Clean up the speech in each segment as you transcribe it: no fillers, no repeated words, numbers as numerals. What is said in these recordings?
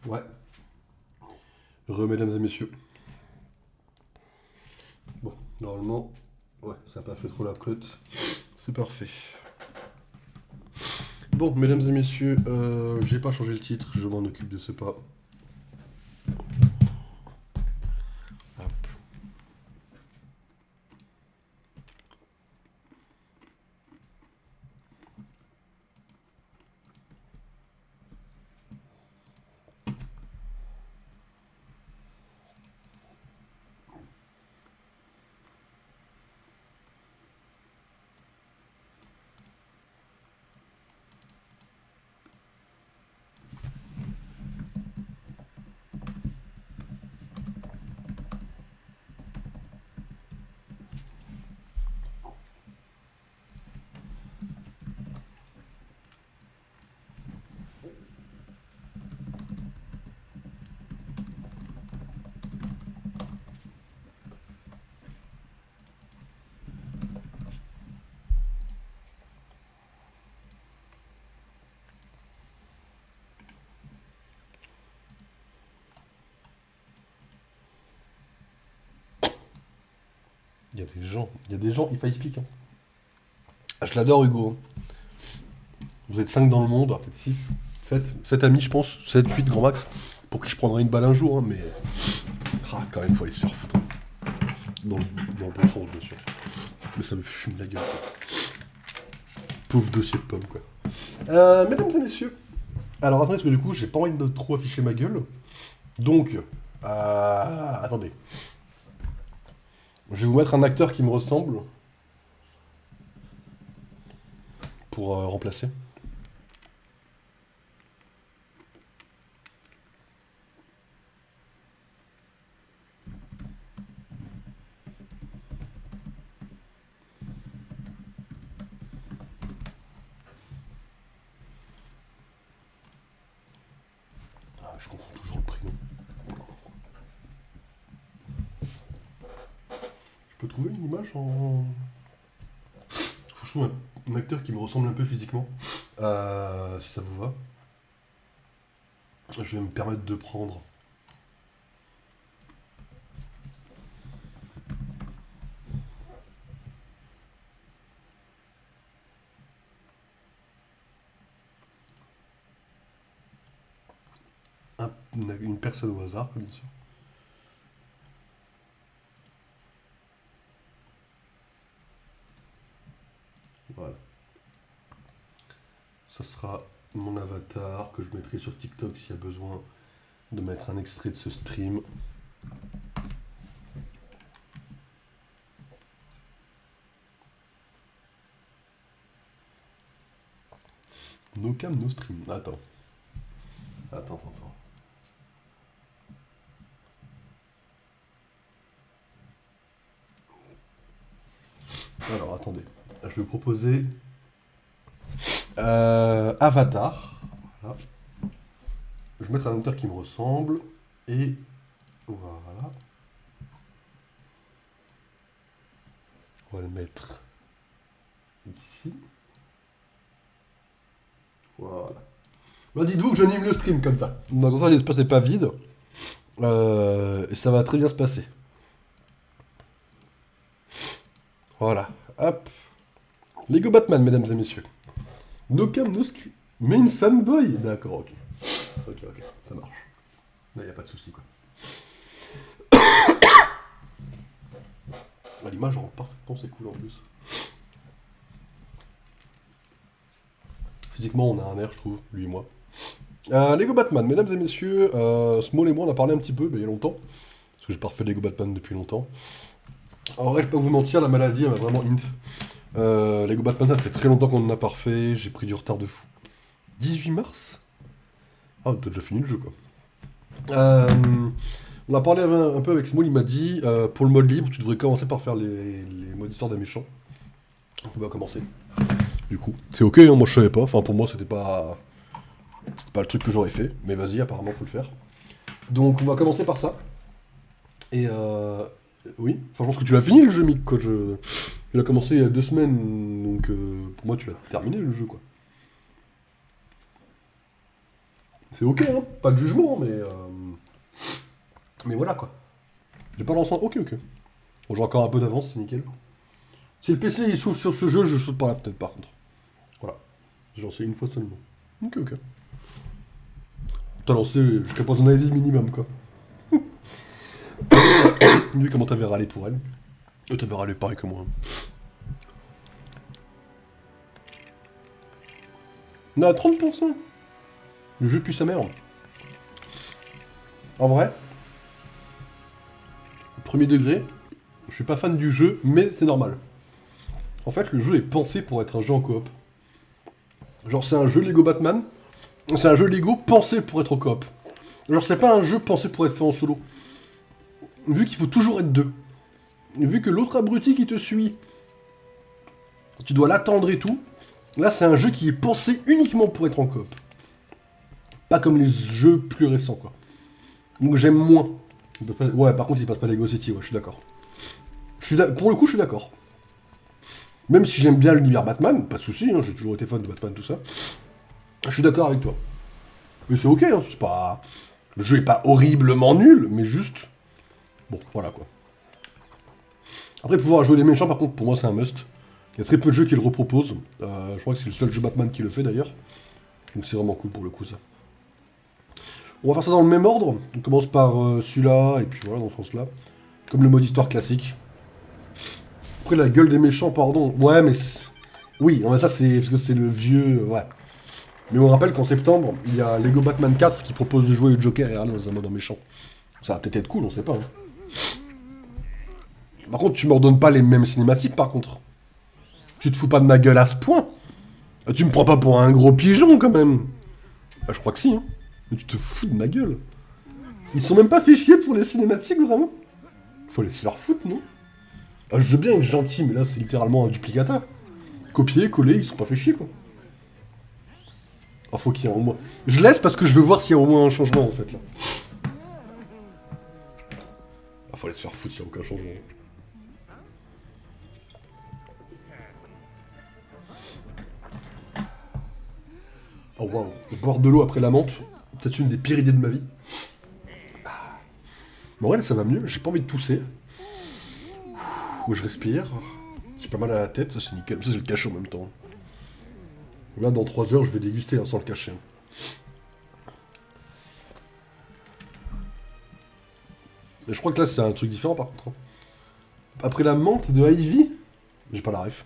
Ouais. Mesdames et messieurs. Bon, normalement, ouais, ça n'a pas fait trop la cote. C'est parfait. Bon, mesdames et messieurs, j'ai pas changé le titre, je m'en occupe de ce pas. Hop. Il y a des gens, il faut expliquer. Hein. Ah, je l'adore, Hugo. Vous êtes 5 dans le monde, peut-être 6, 7 amis, je pense, 7, 8 grand max, pour qui je prendrai une balle un jour, hein, mais. Ah, quand même, faut aller se faire foutre. Dans le, dans le bon sens, bien sûr. Mais ça me fume la gueule, quoi. Pauvre dossier de pommes, quoi. Mesdames et messieurs. Alors, attendez, parce que du coup, j'ai pas envie de trop afficher ma gueule. Donc, attendez. Je vais vous mettre un acteur qui me ressemble pour remplacer. Ah, je confonds toujours le prénom. Je peux trouver une image en. Faut que je trouve un acteur qui me ressemble un peu physiquement. Si ça vous va. Je vais me permettre de prendre. Une personne au hasard, bien sûr. Voilà. Ça sera mon avatar que je mettrai sur TikTok s'il y a besoin de mettre un extrait de ce stream. No cam, no stream. Attends. Attends. Alors, attendez. Je vais vous proposer Avatar. Voilà. Je vais mettre un acteur qui me ressemble. Et voilà. On va le mettre ici. Voilà. Bah, dites-vous que j'anime le stream comme ça. Donc, comme ça, l'espace n'est pas vide. Et ça va très bien se passer. Voilà. Hop. Lego Batman, mesdames et messieurs. No cam, no script. Mais une fanboy. D'accord, ok. Ok, ça marche. Là, y a pas de souci, quoi. Ah, l'image rend parfaitement, c'est cool en plus. Physiquement, on a un air, je trouve, lui et moi. Lego Batman, mesdames et messieurs, Small et moi, on a parlé un petit peu, mais il y a longtemps. Parce que j'ai pas refait Lego Batman depuis longtemps. En vrai, je peux pas vous mentir, la maladie, elle m'a vraiment int. Lego Batman, ça fait très longtemps qu'on en a pas refait, j'ai pris du retard de fou. 18 mars? Ah, t'as déjà fini le jeu, quoi. On a parlé un peu avec Small, il m'a dit, pour le mode libre, tu devrais commencer par faire les modes histoire des méchants. Donc on va commencer. Du coup, c'est ok, hein, moi je savais pas, enfin pour moi c'était pas le truc que j'aurais fait, mais vas-y, apparemment faut le faire. Donc on va commencer par ça. Et oui, enfin je pense que tu l'as fini le jeu, Mick, quoi. Il a commencé il y a 2 semaines, donc pour moi tu l'as terminé le jeu, quoi. C'est ok, hein, pas de jugement, mais voilà quoi. J'ai pas lancé. Ok, ok. Bon, j'ai encore un peu d'avance, c'est nickel. Si le PC il s'ouvre sur ce jeu, je saute pas la tête par contre. Voilà. J'ai lancé une fois seulement. Ok, ok. T'as lancé jusqu'à Poison Ivy minimum quoi. Lui, comment t'avais râlé pour elle? T'avais râlé pareil que moi. On est à 30%. Le jeu pue sa mère. En vrai, premier degré, je suis pas fan du jeu, mais c'est normal. En fait, le jeu est pensé pour être un jeu en coop. Genre, c'est un jeu Lego Batman, c'est un jeu Lego pensé pour être en coop. Genre, c'est pas un jeu pensé pour être fait en solo. Vu qu'il faut toujours être deux. Vu que l'autre abruti qui te suit, tu dois l'attendre et tout. Là, c'est un jeu qui est pensé uniquement pour être en coop. Pas comme les jeux plus récents, quoi. Donc j'aime moins. Ouais, par contre, il passe pas Lego City, ouais, je suis d'accord. Pour le coup, je suis d'accord. Même si j'aime bien l'univers Batman, pas de soucis, hein, j'ai toujours été fan de Batman, tout ça. Je suis d'accord avec toi. Mais c'est ok, hein, c'est pas... Le jeu est pas horriblement nul, mais juste... Bon, voilà, quoi. Après, pouvoir jouer les méchants, par contre, pour moi, c'est un must. Il y a très peu de jeux qui le reproposent. Je crois que c'est le seul jeu Batman qui le fait, d'ailleurs. Donc c'est vraiment cool, pour le coup, ça. On va faire ça dans le même ordre. On commence par celui-là, et puis voilà, dans ce sens-là. Comme le mode histoire classique. Après, la gueule des méchants, pardon. Ouais, mais... Oui, non, mais ça, c'est parce que c'est le vieux... Ouais. Mais on rappelle qu'en septembre, il y a Lego Batman 4 qui propose de jouer le Joker et aller dans un mode en méchant. Ça va peut-être être cool, on sait pas. Hein. Par contre, tu me redonnes pas les mêmes cinématiques, par contre. Tu te fous pas de ma gueule à ce point. Tu me prends pas pour un gros pigeon, quand même. Bah, je crois que si, hein. Mais tu te fous de ma gueule. Ils sont même pas fait chier pour les cinématiques, vraiment. Faut les se faire foutre, non? Ah, je veux bien être gentil, mais là, c'est littéralement un duplicata. Copier, coller, ils sont pas fait chier, quoi. Ah, faut qu'il y ait au moins... Je laisse parce que je veux voir s'il y a au moins un changement, en fait, là. Ah, faut aller se faire foutre s'il y a aucun changement. Oh, waouh. Boire de l'eau après la menthe, peut-être une des pires idées de ma vie. Mais en vrai, là, ça va mieux. J'ai pas envie de tousser. Où je respire. J'ai pas mal à la tête, ça c'est nickel. Ça, c'est le cachet en même temps. Là, dans 3 heures, je vais déguster hein, sans le cachet. Mais je crois que là, c'est un truc différent par contre. Après la menthe de Ivy, j'ai pas la ref.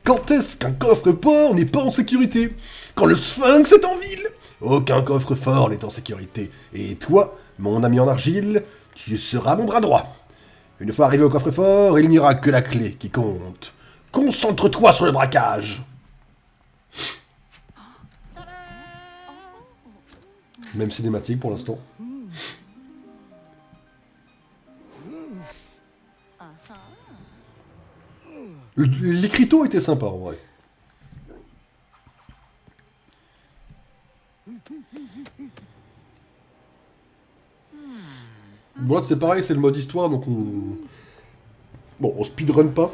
Quand est-ce qu'un coffre-fort n'est pas en sécurité? Quand le sphinx est en ville? Aucun coffre-fort n'est en sécurité. Et toi, mon ami en argile, tu seras mon bras droit. Une fois arrivé au coffre-fort, il n'y aura que la clé qui compte. Concentre-toi sur le braquage. Même cinématique pour l'instant. L'écriteau était sympa en vrai. Bon là c'est pareil, c'est le mode histoire donc on... Bon, on speedrun pas.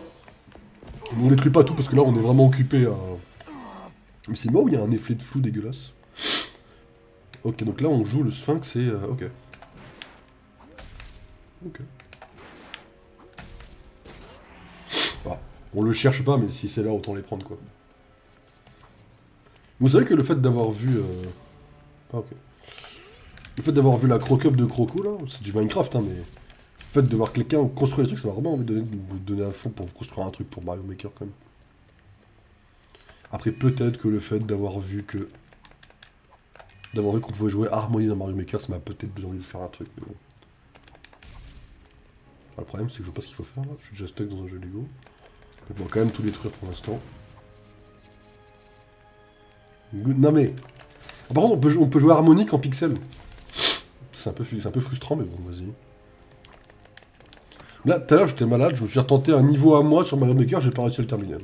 On détruit pas tout parce que là on est vraiment occupé à... Mais c'est moi où il y a un effet de flou dégueulasse. Ok, donc là on joue le sphinx et... ok. Ok. Bah, on le cherche pas, mais si c'est là, autant les prendre, quoi. Vous savez que le fait d'avoir vu... Ah, ok. Le fait d'avoir vu la croc-up de Croco, là, c'est du Minecraft, hein, mais... Le fait de voir quelqu'un construire des trucs, ça m'a vraiment envie de vous donner à fond pour construire un truc pour Mario Maker, quand même. Après, peut-être que le fait d'avoir vu que... D'avoir vu qu'on pouvait jouer Harmony dans Mario Maker, ça m'a peut-être donné envie de faire un truc, mais bon. Ah, le problème, c'est que je vois pas ce qu'il faut faire, là. Je suis déjà stuck dans un jeu Lego. Donc on va quand même tout détruire pour l'instant. Non mais... Ah, par contre, on peut jouer harmonique en pixel. C'est un peu frustrant, mais bon, vas-y. Là, tout à l'heure, j'étais malade, je me suis retenté un niveau à moi sur Mario Maker, j'ai pas réussi à le terminer.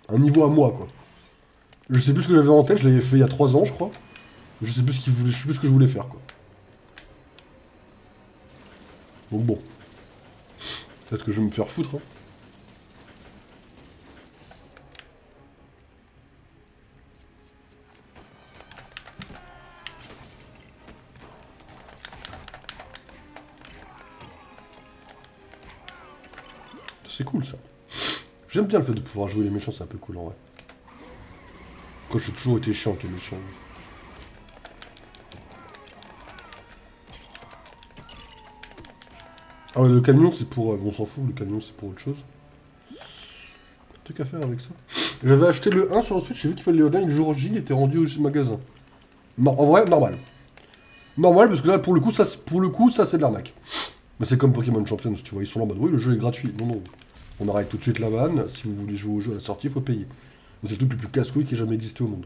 Un niveau à moi, quoi. Je sais plus ce que j'avais en tête, je l'avais fait il y a 3 ans, je crois. Je sais plus ce que je voulais faire, quoi. Donc bon. Peut-être que je vais me faire foutre, hein. C'est cool ça. J'aime bien le fait de pouvoir jouer les méchants, c'est un peu cool en vrai. Quand j'ai toujours été chiant avec les méchants. Ah ouais, le camion c'est pour... bon, on s'en fout, le camion c'est pour autre chose. Pas de truc à faire avec ça. J'avais acheté le 1 sur le Switch, j'ai vu qu'il fallait le online, le jour J, il était rendu au magasin. Non, en vrai, normal. Normal, parce que là, pour le coup, ça c'est de l'arnaque. Mais c'est comme Pokémon Champions, tu vois, ils sont là en mode, oui, le jeu est gratuit. Non, non. On arrête tout de suite la vanne, si vous voulez jouer au jeu à la sortie, il faut payer. C'est le truc le plus casse-couille qui ait jamais existé au monde.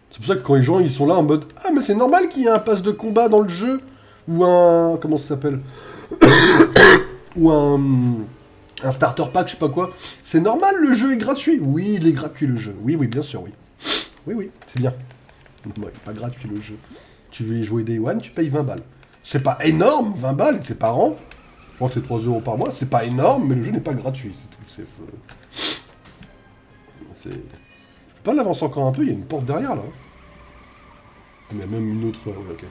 C'est pour ça que quand les gens, ils sont là en mode, ah, mais c'est normal qu'il y ait un pass de combat dans le jeu, ou un... comment ça s'appelle? Ou un starter pack, je sais pas quoi. C'est normal, le jeu est gratuit. Oui, il est gratuit, le jeu. Oui, oui, bien sûr, oui. Oui, oui, c'est bien. Ouais, pas gratuit, le jeu. Tu veux y jouer Day One, tu payes 20 balles. C'est pas énorme, 20 balles, c'est par an. Je crois que c'est 3 euros par mois. C'est pas énorme, mais le jeu n'est pas gratuit, c'est tout. C'est... Je peux pas l'avancer encore un peu, il y a une porte derrière, là. Il y a même une autre... ouais, ok.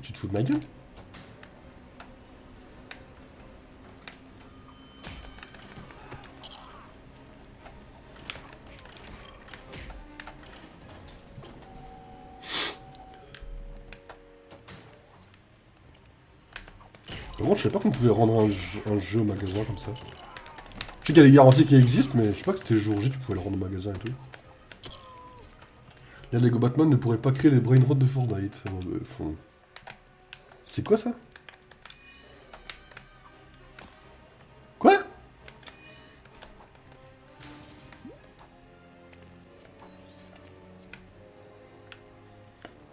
Tu te fous de ma gueule? Par contre, je savais pas qu'on pouvait rendre un jeu au magasin comme ça. Je sais qu'il y a des garanties qui existent, mais je sais pas que c'était jour J, tu pouvais le rendre au magasin et tout. Là, Lego Batman ne pourrait pas créer les brain rot de Fortnite. C'est quoi ça? Quoi?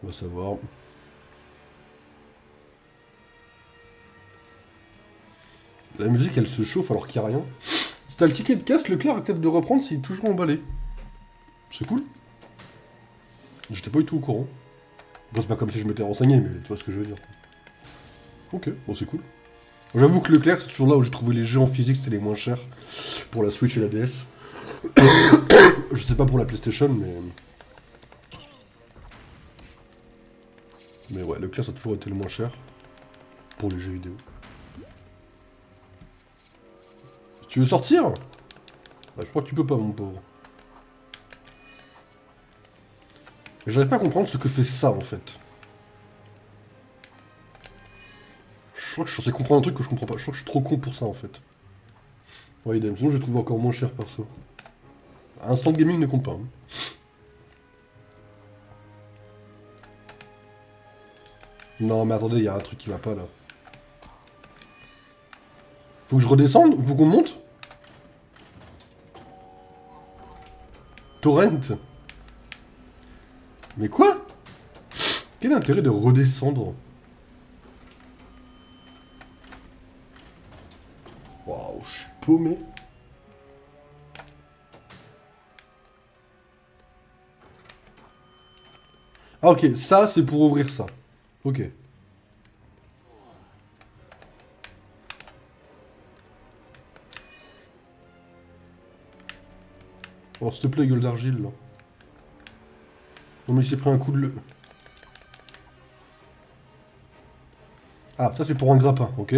On va savoir. La musique, elle se chauffe alors qu'il n'y a rien. Si t'as le ticket de caisse, Leclerc accepte de reprendre s'il est toujours emballé. C'est cool. J'étais pas du tout au courant. Bon, c'est pas comme si je m'étais renseigné, mais tu vois ce que je veux dire. Ok, bon, c'est cool. J'avoue que Leclerc, c'est toujours là où j'ai trouvé les jeux en physique, c'était les moins chers. Pour la Switch et la DS. Je sais pas pour la PlayStation, mais... Mais ouais, Leclerc, ça a toujours été le moins cher. Pour les jeux vidéo. Tu veux sortir? Bah, je crois que tu peux pas, mon pauvre. Mais j'arrive pas à comprendre ce que fait ça, en fait. Je crois que je suis censé comprendre un truc que je comprends pas. Je crois que je suis trop con pour ça, en fait. Ouais, idem. Sinon, je les trouve encore moins cher, perso. Instant gaming ne compte pas. Hein. Non, mais attendez, il y a un truc qui va pas, là. Faut que je redescende? Faut qu'on monte? Torrent? Mais quoi? Quel est l'intérêt de redescendre? Waouh, je suis paumé. Ah ok, ça c'est pour ouvrir ça. Ok. Oh s'il te plaît, gueule d'argile là. Non mais il s'est pris un coup de le... Ah, ça c'est pour un grappin, ok.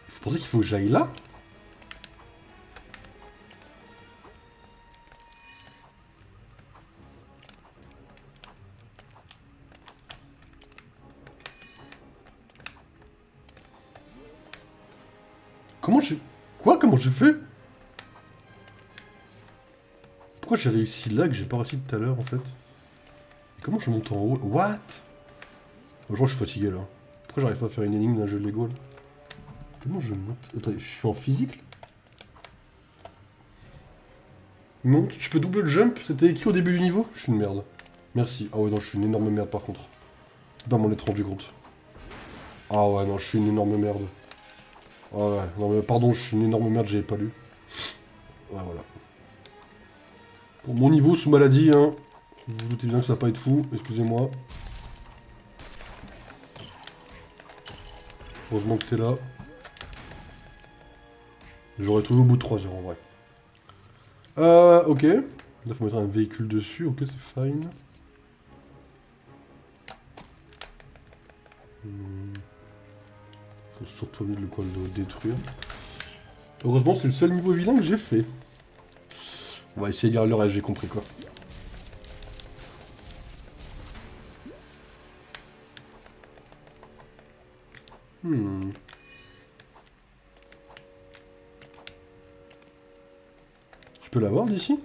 Vous pensez qu'il faut que j'aille là? Comment j'ai... Quoi? Comment j'ai fait? Pourquoi j'ai réussi là que j'ai pas réussi tout à l'heure en fait? Et comment je monte en haut? What? Je crois que je suis fatigué là. Pourquoi j'arrive pas à faire une énigme d'un jeu de Lego là? Comment je monte? Attends, je suis en physique là? Monte, je peux double jump? C'était écrit au début du niveau? Je suis une merde. Merci. Ah ouais non, je suis une énorme merde par contre. Je peux pas m'en être rendu compte. Ah ouais non, je suis une énorme merde. Ah ouais, non mais pardon, je suis une énorme merde, j'avais pas lu. Ouais voilà. Pour mon niveau sous maladie, hein. Vous vous doutez bien que ça va pas être fou, excusez-moi. Heureusement que t'es là. J'aurais trouvé au bout de 3 heures en vrai. Ok. Là, faut mettre un véhicule dessus, ok, c'est fine. Faut surtout le coin de le détruire. Heureusement, c'est le seul niveau vilain que j'ai fait. On va essayer de garder le reste, j'ai compris quoi. Je peux l'avoir d'ici?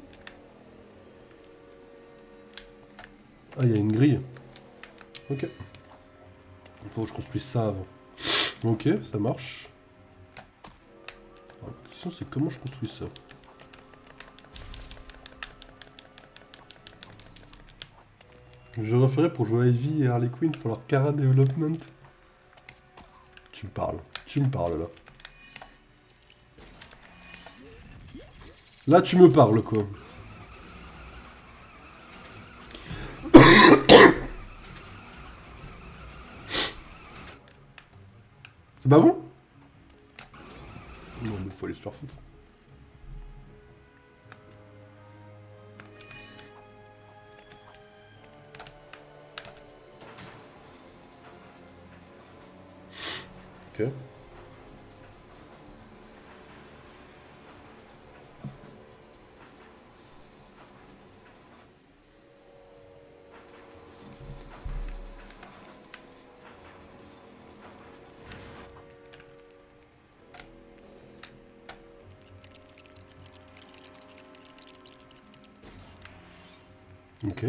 Ah, il y a une grille. Ok. Il faut que je construise ça avant. Ok, ça marche. Alors, la question c'est comment je construis ça. Je referai pour jouer à Ivy et Harley Quinn pour leur Cara Development. Tu me parles là. Là tu me parles quoi. C'est pas bon? Non mais faut aller se faire foutre. Ok. Ok.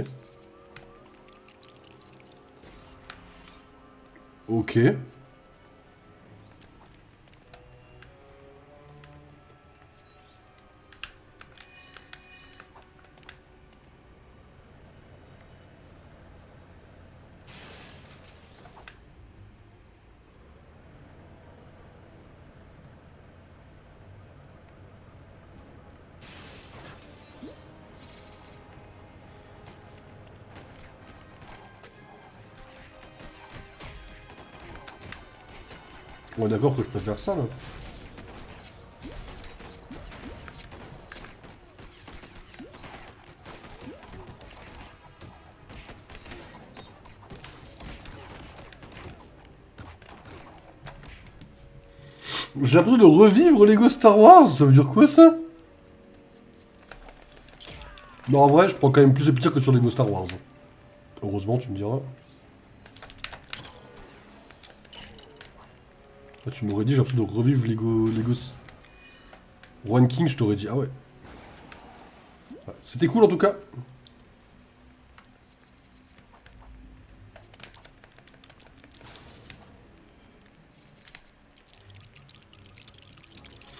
Ok. On est d'accord que je peux faire ça là. J'ai l'impression de revivre Lego Star Wars, ça veut dire quoi ça? Non en vrai je prends quand même plus de plaisir que sur Lego Star Wars. Heureusement tu me diras. Là, tu m'aurais dit j'ai l'impression de revivre Lego One King, je t'aurais dit ah ouais. C'était cool en tout cas.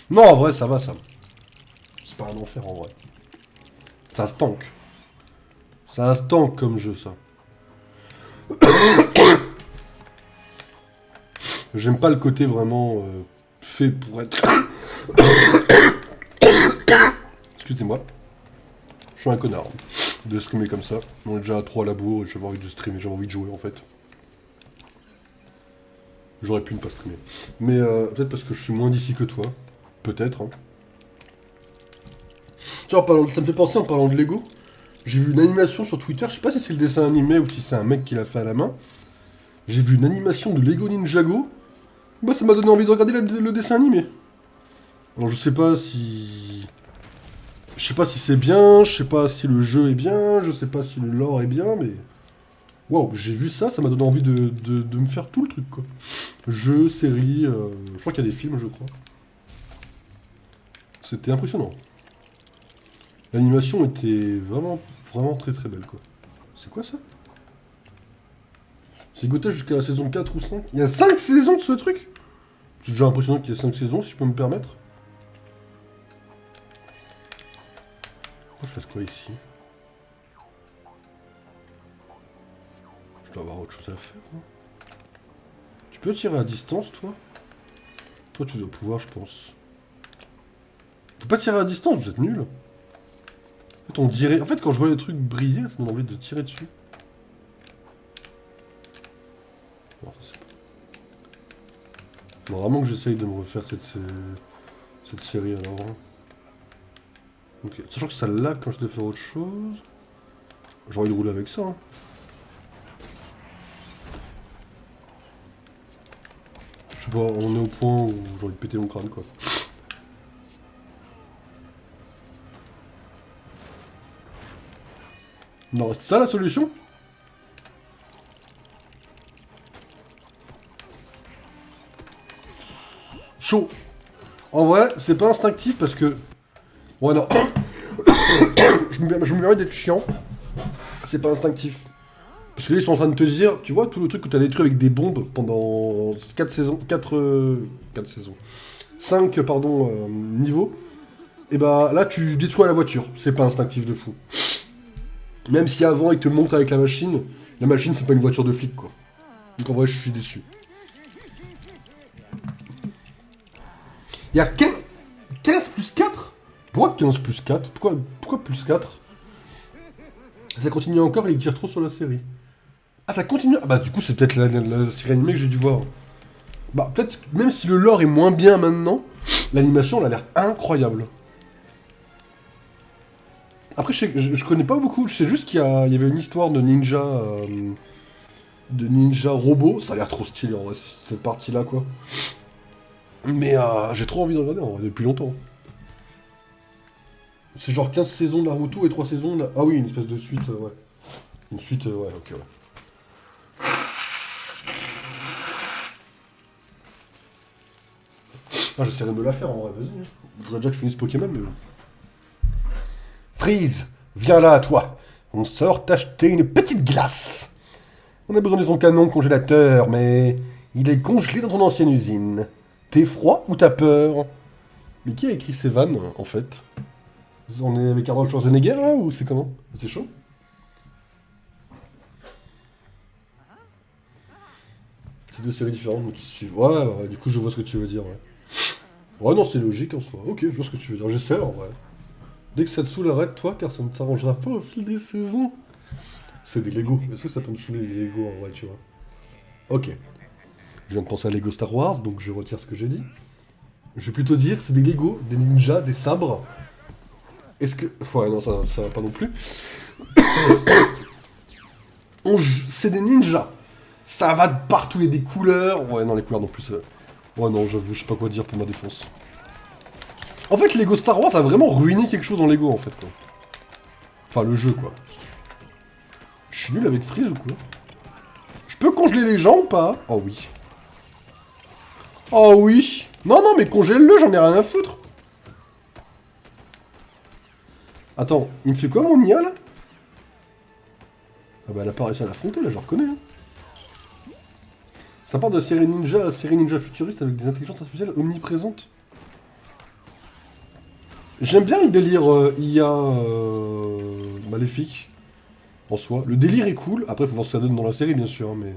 Non en vrai ça va ça. C'est pas un enfer en vrai. Ça se tank. Ça se tank comme jeu ça. J'aime pas le côté vraiment fait pour être... Excusez-moi. Je suis un connard. De streamer comme ça. On est déjà à 3 à la bourre et j'avais envie de streamer, j'avais envie de jouer en fait. J'aurais pu ne pas streamer. Mais peut-être parce que je suis moins d'ici que toi. Peut-être. Hein. Tiens, ça me fait penser en parlant de Lego. J'ai vu une animation sur Twitter, je sais pas si c'est le dessin animé ou si c'est un mec qui l'a fait à la main. J'ai vu une animation de Lego Ninjago. Bah ça m'a donné envie de regarder le dessin animé. Alors je sais pas si... Je sais pas si c'est bien, je sais pas si le jeu est bien, je sais pas si le lore est bien, mais... Waouh, j'ai vu ça, ça m'a donné envie de me faire tout le truc, quoi. Jeu, série, je crois qu'il y a des films, je crois. C'était impressionnant. L'animation était vraiment, vraiment très très belle, quoi. C'est quoi ça? C'est Gotha jusqu'à la saison 4 ou 5. Il y a 5 saisons de ce truc? C'est déjà impressionnant qu'il y ait 5 saisons, si je peux me permettre. Faut que je fasse quoi ici? Je dois avoir autre chose à faire, hein. Tu peux tirer à distance, toi? Toi, tu dois pouvoir, je pense. Tu peux pas tirer à distance, vous êtes nul. En fait, on dirait... En fait, quand je vois les trucs briller, ça me donne envie de tirer dessus. Non, ça c'est pas... Faut vraiment que j'essaye de me refaire cette série, alors. Hein. Ok. Sachant que ça lag quand je dois faire autre chose. J'ai envie de rouler avec ça. Hein. Je sais pas, on est au point où j'ai envie de péter mon crâne quoi. Non, c'est ça la solution? Chaud. En vrai, c'est pas instinctif parce que... Ouais, non. je me permets d'être chiant. C'est pas instinctif. Parce que là, ils sont en train de te dire, tu vois, tout le truc que t'as détruit avec des bombes pendant 4 saisons... 4 saisons. 5, pardon, niveaux. Et bah là, tu détruis la voiture. C'est pas instinctif de fou. Même si avant, ils te montent avec la machine c'est pas une voiture de flic, quoi. Donc en vrai, je suis déçu. Il y a 15 plus 4? Pourquoi 15 plus 4? Pourquoi plus 4? Ça continue encore et il tire trop sur la série. Ah, ça continue? Ah bah du coup, c'est peut-être la série animée que j'ai dû voir. Bah peut-être, même si le lore est moins bien maintenant, l'animation, elle a l'air incroyable. Après, je connais pas beaucoup, je sais juste qu'il y avait une histoire de ninja... de ninja robot, ça a l'air trop stylé en vrai, cette partie-là, quoi. Mais j'ai trop envie de regarder en vrai, depuis longtemps. C'est genre 15 saisons de Naruto et 3 saisons de... Ah oui, une espèce de suite, ouais. Une suite, ouais, ok, ouais. Ah, j'essaierai de me la faire en vrai, vas-y. Il faudrait déjà que je finisse Pokémon, mais bon. Freeze, viens là, toi. On sort t'acheter une petite glace. On a besoin de ton canon congélateur, mais il est congelé dans ton ancienne usine. T'es froid ou t'as peur? Mais qui a écrit ces vannes, en fait? On est avec Arnold Schwarzenegger, là, ou c'est comment? C'est chaud? C'est deux séries différentes, mais qui se suivent. Ouais, du coup, je vois ce que tu veux dire, ouais. Ouais, non, c'est logique, en soi. Ok, je vois ce que tu veux dire. J'essaie, en vrai. Dès que ça te saoule, arrête-toi, car ça ne t'arrangera pas au fil des saisons. C'est des Lego. Est-ce que ça peut me saouler, les Lego, en vrai, tu vois? Ok. Je viens de penser à Lego Star Wars, donc je retire ce que j'ai dit. Je vais plutôt dire, c'est des Lego, des ninjas, des sabres. Est-ce que... Ouais, non, ça va pas non plus. C'est des ninjas. Ça va de partout, il y a des couleurs. Ouais, non, les couleurs non plus. Ouais, non, j'avoue, je sais pas quoi dire pour ma défense. En fait, Lego Star Wars a vraiment ruiné quelque chose dans Lego, en fait. Quoi. Enfin, le jeu, quoi. Je suis nul avec Freeze ou quoi? Je peux congeler les gens ou pas? Oh oui. Oh oui. Non, non, mais congèle-le, j'en ai rien à foutre. Attends, il me fait quoi, mon IA, là? Ah bah, elle a pas réussi à l'affronter, là, je reconnais. Hein. Ça part de série ninja futuriste avec des intelligences artificielles omniprésentes. J'aime bien le délire IA maléfique, en soi. Le délire est cool, après faut voir ce que ça donne dans la série bien sûr, hein, mais...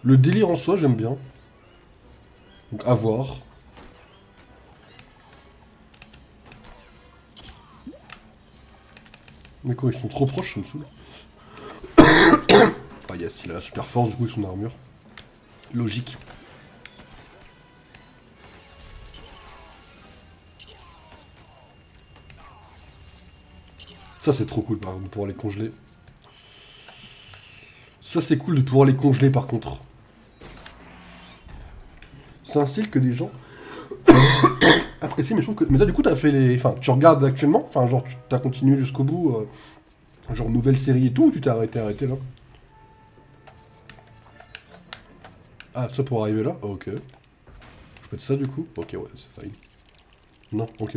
Le délire en soi, j'aime bien. Donc à voir. Mais quoi, ils sont trop proches, ça me saoule. Ah yes, il a la super force du coup avec son armure. Logique. Ça c'est trop cool par exemple de pouvoir les congeler. Ça c'est cool de pouvoir les congeler par contre. C'est un style que des gens apprécient, mais je trouve que... Mais toi du coup t'as fait les... Enfin, tu regardes actuellement? Enfin genre tu t'as continué jusqu'au bout, genre nouvelle série et tout, ou tu t'es arrêté là? Ah, ça pour arriver là? Ok. Je peux être ça du coup? Ok, ouais, c'est fine. Non, ok.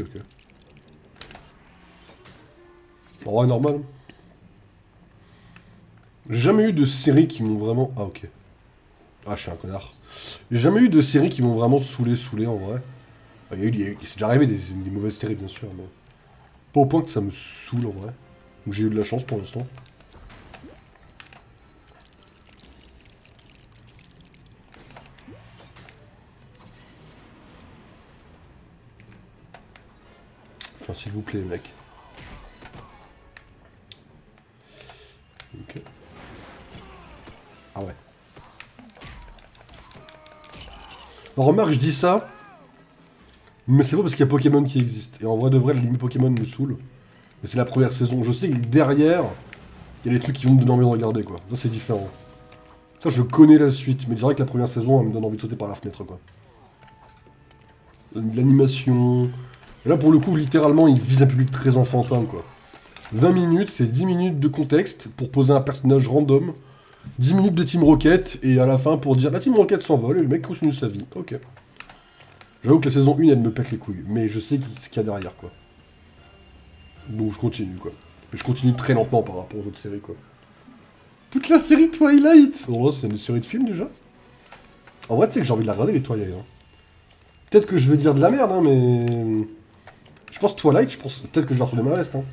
Ouais, normal. J'ai jamais eu de séries qui m'ont vraiment... Ah, ok. Ah, je suis un connard. J'ai jamais eu de séries qui m'ont vraiment saoulé en vrai. Ah, c'est déjà arrivé des mauvaises séries, bien sûr, mais... Pas au point que ça me saoule, en vrai. Donc j'ai eu de la chance pour l'instant. Enfin, s'il vous plaît, mec. Ok. Ah ouais. Bon, remarque, je dis ça. Mais c'est pas parce qu'il y a Pokémon qui existe. Et en vrai de vrai, l'anime Pokémon me saoule. Mais c'est la première saison. Je sais que derrière, il y a des trucs qui vont me donner envie de regarder, quoi. Ça, c'est différent. Ça, je connais la suite. Mais je dirais que la première saison, elle me donne envie de sauter par la fenêtre, quoi. L'animation... Et là, pour le coup, littéralement, il vise un public très enfantin, quoi. 20 minutes, c'est 10 minutes de contexte pour poser un personnage random. 10 minutes de Team Rocket, et à la fin, pour dire la Team Rocket s'envole, et le mec continue sa vie. Ok. J'avoue que la saison 1, elle me pète les couilles. Mais je sais ce qu'il y a derrière, quoi. Donc je continue, quoi. Mais je continue très lentement par rapport aux autres séries, quoi. Toute la série Twilight. Oh, c'est une série de films, déjà. En vrai, tu sais que j'ai envie de la regarder, les Twilight, hein. Peut-être que je vais dire de la merde, hein, mais... Je pense Twilight, peut-être que je vais retourner ma veste, hein.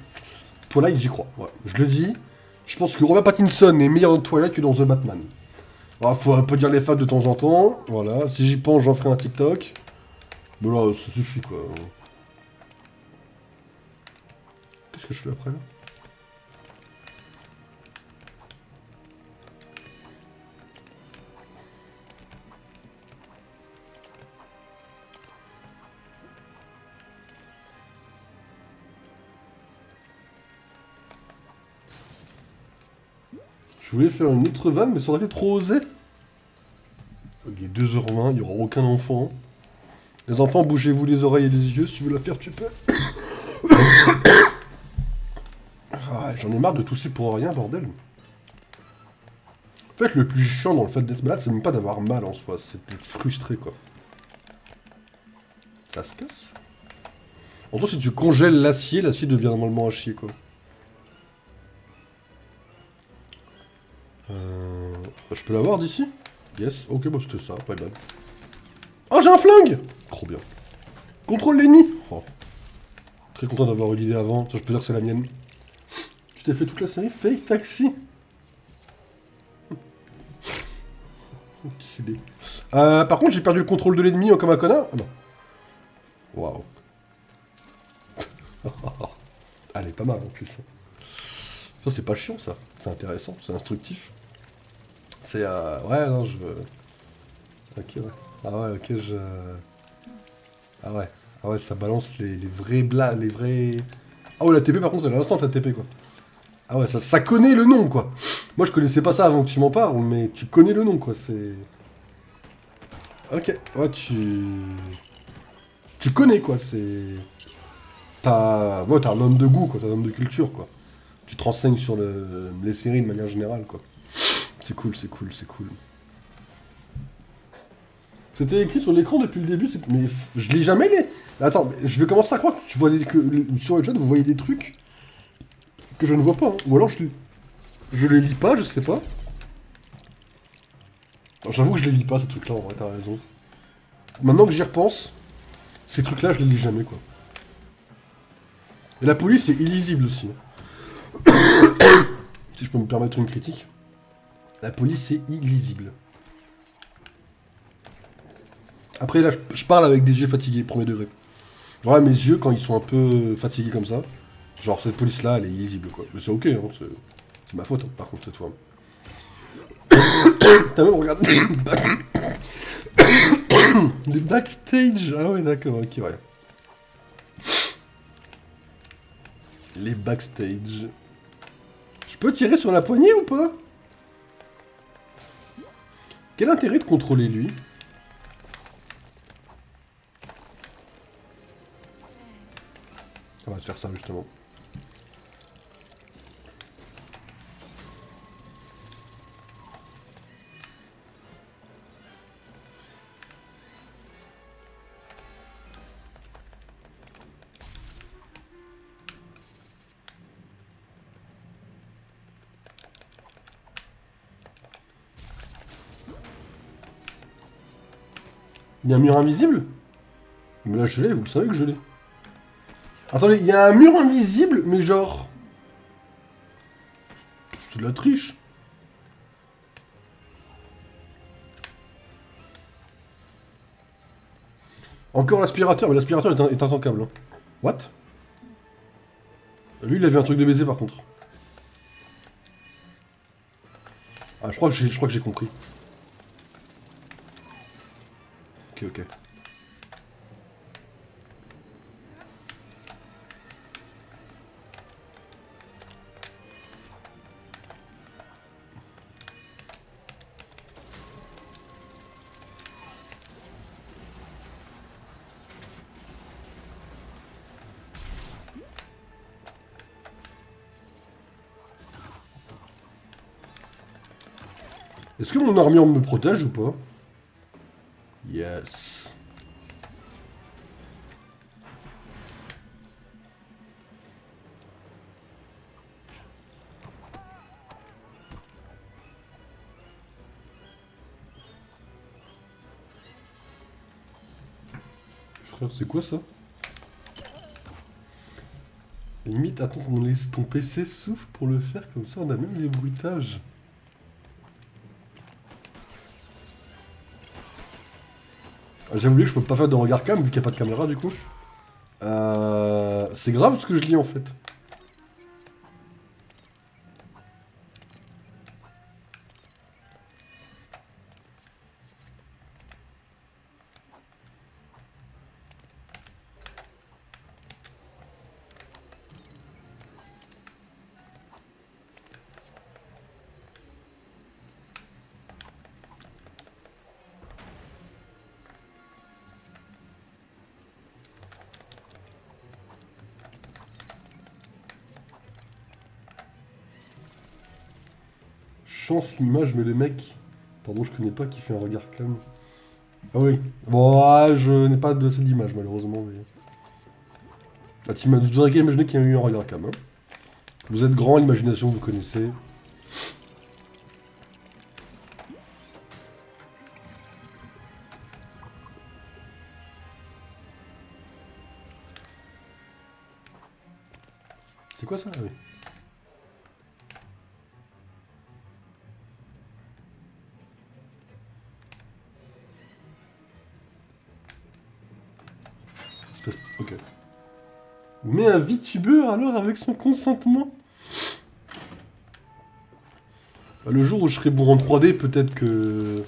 Twilight, j'y crois, ouais. Je le dis, je pense que Robert Pattinson est meilleur dans Twilight que dans The Batman. Alors, faut un peu dire les fans de temps en temps, voilà. Si j'y pense, j'en ferai un TikTok. Mais là, ça suffit, quoi. Qu'est-ce que je fais après, là? Je voulais faire une autre vanne, mais ça aurait été trop osé. Il est 2h20, il n'y aura aucun enfant. Les enfants, bougez-vous les oreilles et les yeux, si tu veux la faire, tu peux. Ah, j'en ai marre de tousser pour rien, bordel. En fait, le plus chiant dans le fait d'être malade, c'est même pas d'avoir mal en soi, c'est d'être frustré, quoi. Ça se casse. En tout cas, si tu congèles l'acier devient normalement à chier, quoi. Je peux l'avoir d'ici? Yes, ok, bah c'était ça, pas bad. Oh, j'ai un flingue! Trop bien. Contrôle l'ennemi! Oh. Très content d'avoir eu l'idée avant, ça je peux dire que c'est la mienne. Tu t'es fait toute la série Fake Taxi? Enculé. Par contre, j'ai perdu le contrôle de l'ennemi comme un connard. Ah non. Waouh. Elle est pas mal en plus. Ça, c'est pas chiant, ça. C'est intéressant, c'est instructif. C'est ouais, non, je veux... Ok, ouais. Ah ouais, ok, je... Ah ouais. Ah ouais, ça balance les vrais blagues, les vrais... Ah ouais, la TP, par contre, elle est à l'instant, la TP, quoi. Ah ouais, ça connaît le nom, quoi. Moi, je connaissais pas ça avant que tu m'en parles, mais tu connais le nom, quoi, c'est... Ok, ouais, Tu connais, quoi, c'est... Ouais, t'as un homme de goût, quoi, t'as un homme de culture, quoi. Tu te renseignes sur les séries de manière générale, quoi. C'est cool, c'est cool, c'est cool. C'était écrit sur l'écran depuis le début, mais je lis jamais les... Attends, je vais commencer à croire que tu vois sur le chat, vous voyez des trucs que je ne vois pas, hein. Ou alors je les lis pas, je sais pas. J'avoue que je les lis pas, ces trucs-là, en vrai, t'as raison. Maintenant que j'y repense, ces trucs-là, je les lis jamais, quoi. Et la police est illisible aussi, hein. Si je peux me permettre une critique. La police est illisible. Après, là, je parle avec des yeux fatigués, premier degré. Genre, là, mes yeux, quand ils sont un peu fatigués comme ça, genre, cette police-là, elle est illisible, quoi. Mais c'est ok, hein, c'est ma faute, hein, par contre, cette fois. T'as même regardé les backstage. Ah ouais, d'accord, ok, ouais. Les backstage. Je peux tirer sur la poignée ou pas? Quel intérêt de contrôler lui? On va te faire ça, justement. Il y a un mur invisible? Mais là, je l'ai, vous le savez que je l'ai. Attendez, il y a un mur invisible, mais genre... C'est de la triche. Encore l'aspirateur, mais l'aspirateur est intankable. Hein. What? Lui, il avait un truc de baiser, par contre. Ah, je crois que j'ai compris. Ok, ok. Est-ce que mon armure me protège ou pas? Yes. Frère, c'est quoi ça? Limite, attends qu'on laisse ton PC souffle pour le faire, comme ça on a même les bruitages. Ah, j'ai oublié que je peux pas faire de regard cam vu qu'il n'y a pas de caméra du coup. C'est grave ce que je lis en fait. Chance l'image, mais le mec, pardon, je connais pas qui fait un regard cam. Ah oui. Bon, ah, je n'ai pas de cette image malheureusement. Mais... Bah, je voudrais imaginer qu'il y a eu un regard cam. Hein. Vous êtes grand, l'imagination, vous connaissez. C'est quoi ça? Ah oui. Ok. Mais un VTuber alors avec son consentement? Le jour où je serai bon en 3D, peut-être que...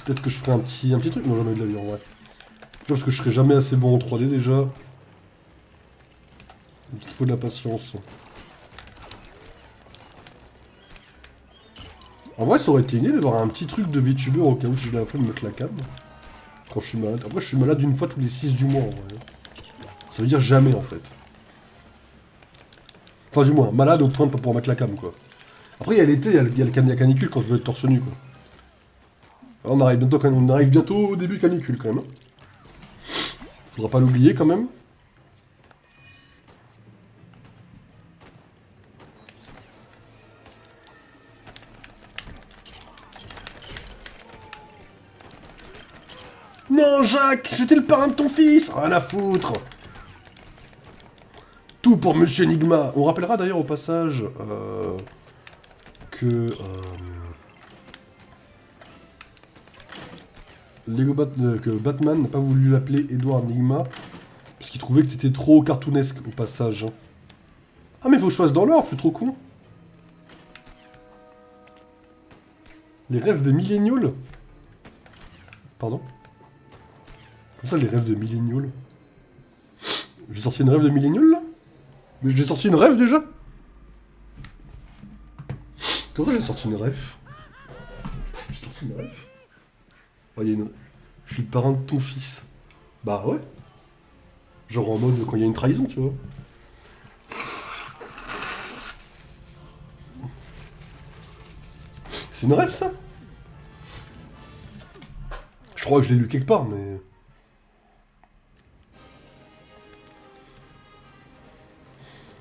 Peut-être que je ferai un petit truc. Non, jamais de la vie en vrai. Parce que je serai jamais assez bon en 3D déjà. Il faut de la patience. En vrai, ça aurait été une idée d'avoir un petit truc de VTuber au cas où j'ai la flemme de mettre la cam. Quand je suis malade. Après, je suis malade une fois tous les 6 du mois en vrai. Ça veut dire jamais en fait. Enfin, du moins, malade au point de pas pouvoir mettre la cam quoi. Après, il y a l'été, il y a la canicule quand je veux être torse nu quoi. Alors, on arrive bientôt au début canicule quand même. Faudra pas l'oublier quand même. Non, Jacques, j'étais le parrain de ton fils. Rien à foutre. Tout pour Monsieur Enigma. On rappellera d'ailleurs au passage que que Batman n'a pas voulu l'appeler Edward Enigma parce qu'il trouvait que c'était trop cartoonesque au passage. Ah mais faut que je fasse dans l'ordre, je suis trop con. Les rêves des millénials. Pardon. Comme ça les rêves de millénials. J'ai sorti une rêve de millénials là? Mais j'ai sorti une rêve déjà? Comment j'ai sorti une rêve? J'ai sorti une rêve? Oh, y a une... Je suis le parrain de ton fils. Bah ouais. Genre en mode quand il y a une trahison, tu vois. C'est une rêve ça? Je crois que je l'ai lu quelque part, mais...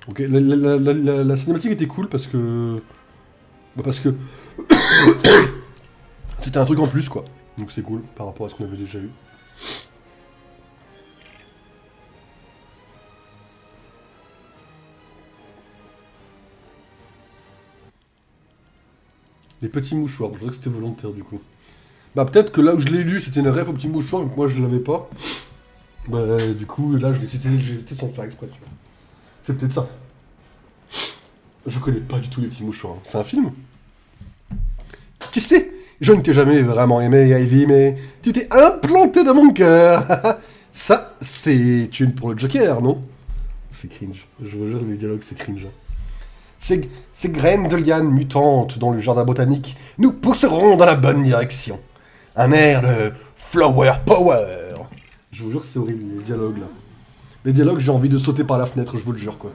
Ok, la cinématique était cool parce que... Bah parce que... C'était un truc en plus, quoi. Donc c'est cool, par rapport à ce qu'on avait déjà eu. Les petits mouchoirs, je crois que c'était volontaire, du coup. Bah peut-être que là où je l'ai lu, c'était une rêve au petit mouchoir, donc moi je l'avais pas. Bah du coup, là je l'ai cité sans faire exprès, tu vois. C'est peut-être ça. Je connais pas du tout les petits mouchoirs. Hein. C'est un film? Tu sais, je ne t'ai jamais vraiment aimé, Ivy, mais tu t'es implanté dans mon cœur. Ça, c'est une pour le Joker, non? C'est cringe. Je vous jure, les dialogues, c'est cringe. Ces graines de liane mutantes dans le jardin botanique nous pousseront dans la bonne direction. Un air de flower power. Je vous jure que c'est horrible, les dialogues, là. Les dialogues, j'ai envie de sauter par la fenêtre, je vous le jure, quoi.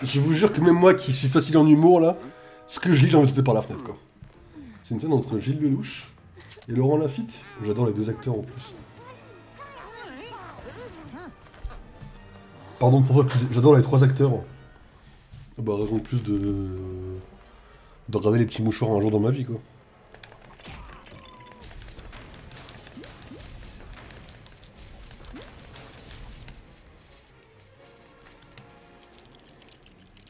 Je vous jure que même moi qui suis facile en humour là, ce que je lis, j'ai envie de sauter par la fenêtre quoi. C'est une scène entre Gilles Lelouch et Laurent Lafitte. J'adore les deux acteurs en plus. Pardon pour ça, j'adore les trois acteurs. Bah raison de plus de regarder les petits mouchoirs un jour dans ma vie quoi.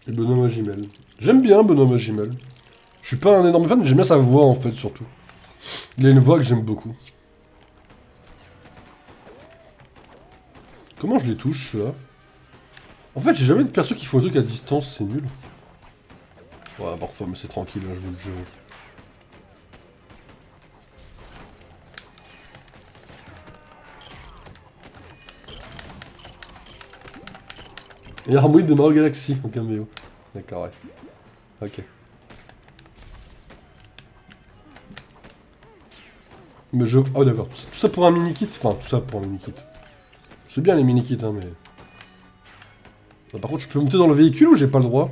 Et Benoît Magimel. J'aime bien Benoît Magimel. Je suis pas un énorme fan, j'aime bien sa voix en fait surtout. Il a une voix que j'aime beaucoup. Comment je les touche là? En fait j'ai jamais de perso qui font un truc à distance, c'est nul. Ouais parfois mais c'est tranquille, hein, je vous le jure. Et Harmonie de Mario Galaxy en caméo. D'accord, ouais. Ok. Mais je... Ah d'accord. Tout ça pour un mini-kit? Enfin, tout ça pour un mini-kit. C'est bien les mini-kits, hein, mais... Bah, par contre, je peux monter dans le véhicule ou j'ai pas le droit?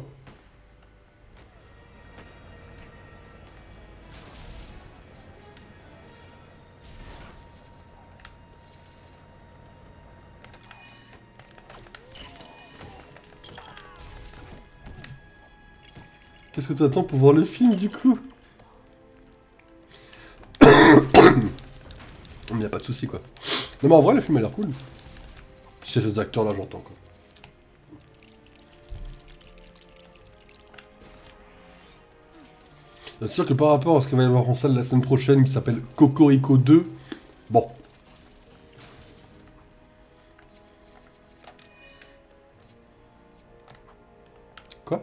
Qu'est-ce que t'attends pour voir le film, du coup? Mais y'a pas de soucis, quoi. Non mais en vrai, le film a l'air cool. Si c'est ces acteurs-là, j'entends, quoi. C'est sûr que par rapport à ce qu'il va y avoir en salle la semaine prochaine, qui s'appelle Cocorico 2, bon. Quoi?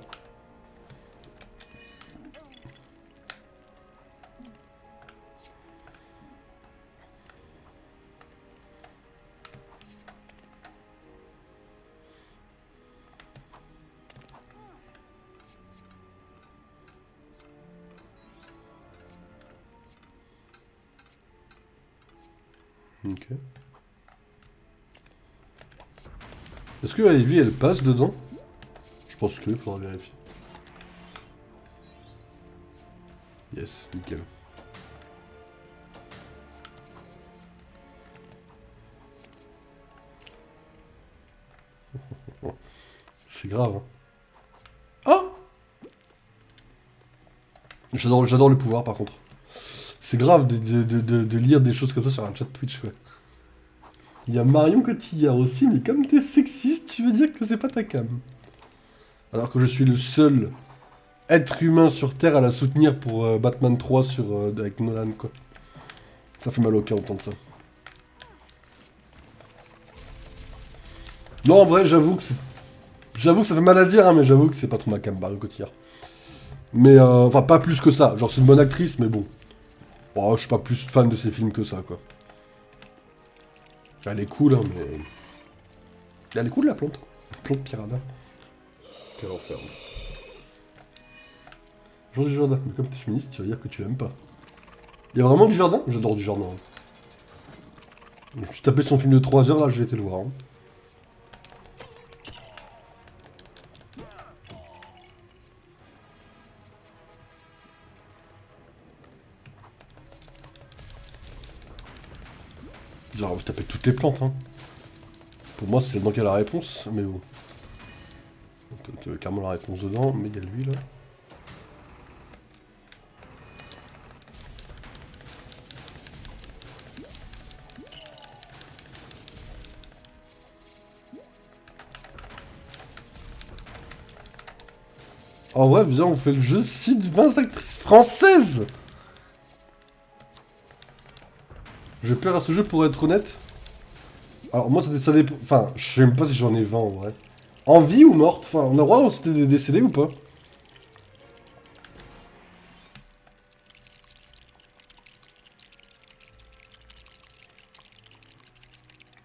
Ok. Est-ce que Ivy, elle passe dedans? Je pense qu'il faudra vérifier. Yes, nickel. C'est grave, hein. Oh! J'adore le pouvoir, par contre. C'est grave de lire des choses comme ça sur un chat Twitch, quoi. Il y a Marion Cotillard aussi, mais comme t'es sexiste, tu veux dire que c'est pas ta cam. Alors que je suis le seul être humain sur Terre à la soutenir pour Batman 3 avec Nolan, quoi. Ça fait mal au cœur d'entendre ça. Non, en vrai, j'avoue que c'est... J'avoue que ça fait mal à dire, hein, mais j'avoue que c'est pas trop ma cam, Marion Cotillard. Mais, enfin, pas plus que ça. Genre, c'est une bonne actrice, mais bon. Oh, je suis pas plus fan de ses films que ça, quoi. Elle est cool, hein, mais... Elle est cool, la plante. La plante piranha. Quel enfer. Jean Dujardin. Mais comme t'es féministe, tu vas dire que tu l'aimes pas. Il y a vraiment Dujardin? J'adore Dujardin. Je me suis tapé son film de 3 heures, là, j'ai été le voir. Hein. Genre, vous tapez toutes les plantes, hein. Pour moi, c'est le qui a la réponse, mais bon. Donc, clairement la réponse dedans, mais il y a lui, là. En vrai, viens, on fait le jeu site 20 actrices françaises. Je perds à ce jeu pour être honnête. Alors moi, ça dépend... Enfin, je sais même pas si j'en ai 20 en vrai. En vie ou morte? Enfin, on a le droit de c'était décédé ou pas?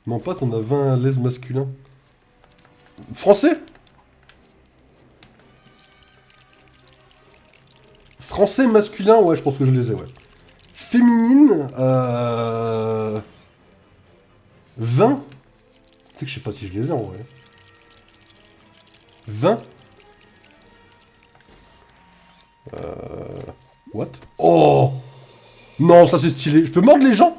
Mon pote, on a 20 lèses masculins. Français? Français masculin, ouais, je pense que je les ai, ouais. Féminine, 20. Tu sais que je sais pas si je les ai en vrai. 20. What? Oh! Non, ça c'est stylé. Je peux mordre les gens?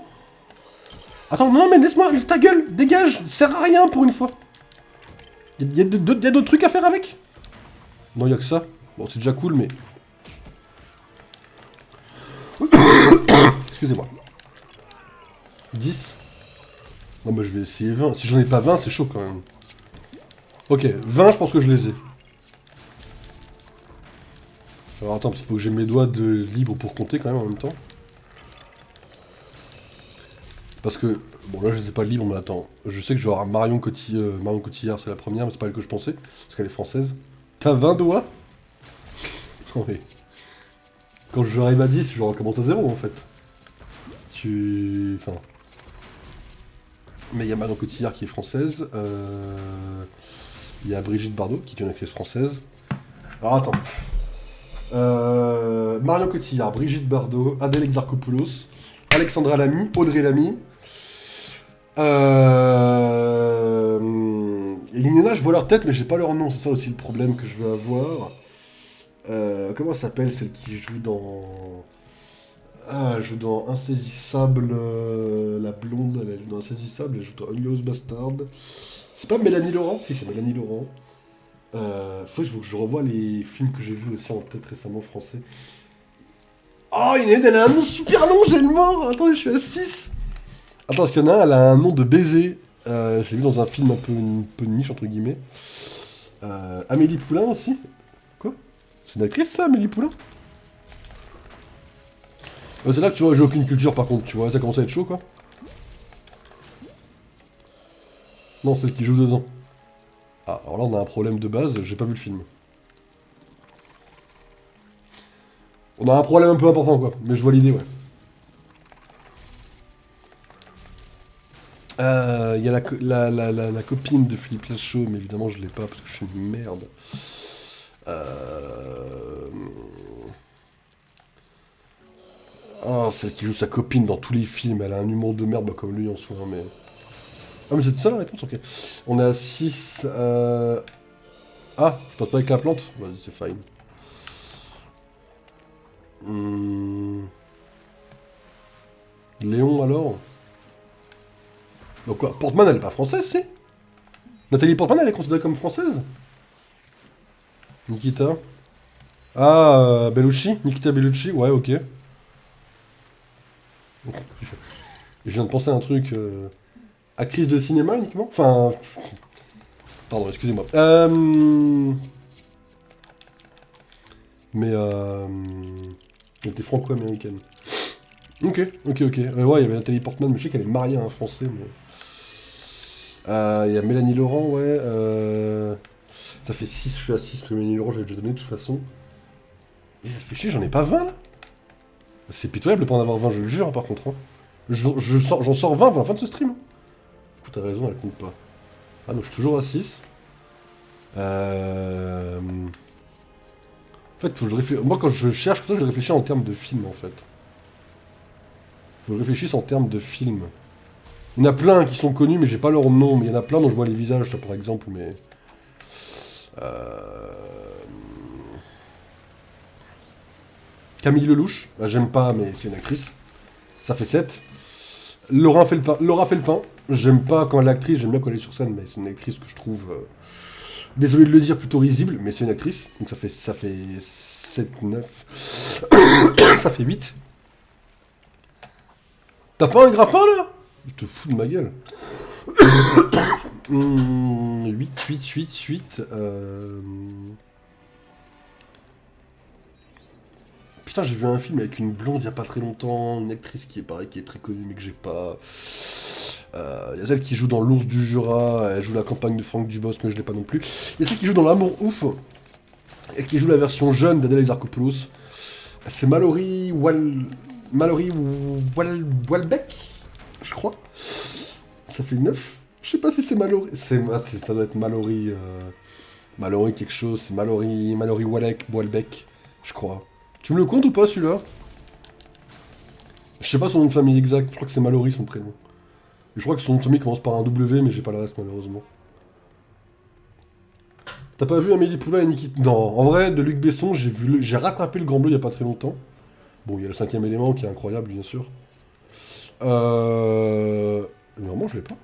Attends, non, mais laisse-moi, ta gueule, dégage, ça sert à rien pour une fois. Y'a d'autres trucs à faire avec? Non, y'a que ça. Bon, c'est déjà cool, mais... Excusez-moi. 10. Non, mais je vais essayer 20. Si j'en ai pas 20, c'est chaud quand même. Ok, 20, je pense que je les ai. Alors attends, parce qu'il faut que j'ai mes doigts de libre pour compter quand même en même temps. Parce que, bon là je les ai pas libres, mais attends. Je sais que je vais avoir Marion Cotillard, c'est la première, mais c'est pas elle que je pensais, parce qu'elle est française. T'as 20 doigts? Non mais... Quand je arrive à 10, je recommence à 0 en fait. Enfin... Mais il y a Marion Cotillard qui est française. Il y a Brigitte Bardot, qui est une actrice française. Alors attends. Marion Cotillard, Brigitte Bardot, Adèle Exarchopoulos, Alexandra Lamy, Audrey Lamy. Il y en a, je vois leur tête, mais j'ai pas leur nom, c'est ça aussi le problème que je veux avoir. Comment s'appelle celle qui joue dans... Ah, elle joue dans Insaisissable, la blonde, elle joue dans Insaisissable, elle joue dans Unglorious Bastard. C'est pas Mélanie Laurent? Si, c'est Mélanie Laurent. Faut que je revoie les films que j'ai vus aussi en tête récemment français. Oh, il y en a une, elle a un nom super long, j'ai le mort. Attends, je suis à 6. Attends, parce qu'il y en a un, elle a un nom de baiser. Je l'ai vu dans un film un peu niche, entre guillemets. Amélie Poulain aussi. Quoi? C'est une actrice, ça, Amélie Poulain? C'est là que tu vois, j'ai aucune culture, par contre, tu vois, ça commence à être chaud, quoi. Non, celle qui joue dedans. Ah, alors là, on a un problème de base, j'ai pas vu le film. On a un problème un peu important, quoi, mais je vois l'idée, ouais. Il y a la copine de Philippe Lachaud, mais évidemment je l'ai pas parce que je suis une merde. Oh, celle qui joue sa copine dans tous les films, elle a un humour de merde, bah, comme lui en soi, mais... Ah, mais c'est ça la réponse, ok. On est à 6... Ah, je passe pas avec la plante? Vas-y, c'est fine. Léon, alors? Donc quoi, Portman, elle est pas française, si? Nathalie Portman, elle est considérée comme française? Nikita. Ah, Bellucci? Nikita Bellucci, ouais, ok. Je viens de penser à un truc... Actrice de cinéma, uniquement? Enfin... Pardon, excusez-moi. Mais elle était franco-américaine. Ok. Ouais, il y avait Nathalie Portman, mais je sais qu'elle est mariée à un Français, mais... Il y a Mélanie Laurent, ouais. Ça fait 6, je suis à 6, parce que Mélanie Laurent, j'avais déjà donné de toute façon. Et ça fait chier, j'en ai pas 20, là. C'est pitoyable de pas en avoir 20, je le jure, hein, par contre. Hein. J'en sors 20 avant la fin de ce stream. Écoute, t'as raison, elle compte pas. Ah non, je suis toujours à 6. En fait, faut que je réfléchisse. Moi, quand je cherche ça, je réfléchis en termes de film, en fait. Faut que je réfléchisse en termes de film. Il y en a plein qui sont connus, mais j'ai pas leur nom. Mais il y en a plein dont je vois les visages, ça, par exemple, mais... Camille Lelouch, bah, j'aime pas, mais c'est une actrice. Ça fait 7. Laura Felpin, j'aime pas quand elle est actrice, j'aime bien quand elle est sur scène, mais c'est une actrice que je trouve... Désolé de le dire, plutôt risible, mais c'est une actrice. Donc ça fait 7, 9... ça fait 8. T'as pas un grappin, là? Je te fous de ma gueule. 8. Putain, j'ai vu un film avec une blonde il y a pas très longtemps, une actrice qui est pareil, qui est très connue, mais que j'ai pas... Il y a celle qui joue dans L'Ours du Jura, elle joue la campagne de Franck Dubosc, mais je l'ai pas non plus. Il y a celle qui joue dans L'Amour Ouf, et qui joue la version jeune d'Adèle Exarchopoulos. C'est Mallory Walbeck, je crois. Ça fait 9. Je sais pas si c'est Mallory. Ça doit être Mallory. Mallory quelque chose. C'est Mallory Walbeck, je crois. Tu me le comptes ou pas celui-là? Je sais pas son nom de famille exact. Je crois que c'est Mallory son prénom. Je crois que son nom de famille commence par un W, mais j'ai pas le reste malheureusement. T'as pas vu Amélie Poulain et Nikita? Non, en vrai, de Luc Besson, j'ai rattrapé Le Grand Bleu il y a pas très longtemps. Bon, il y a Le Cinquième Élément qui est incroyable, bien sûr. Mais vraiment, je l'ai pas.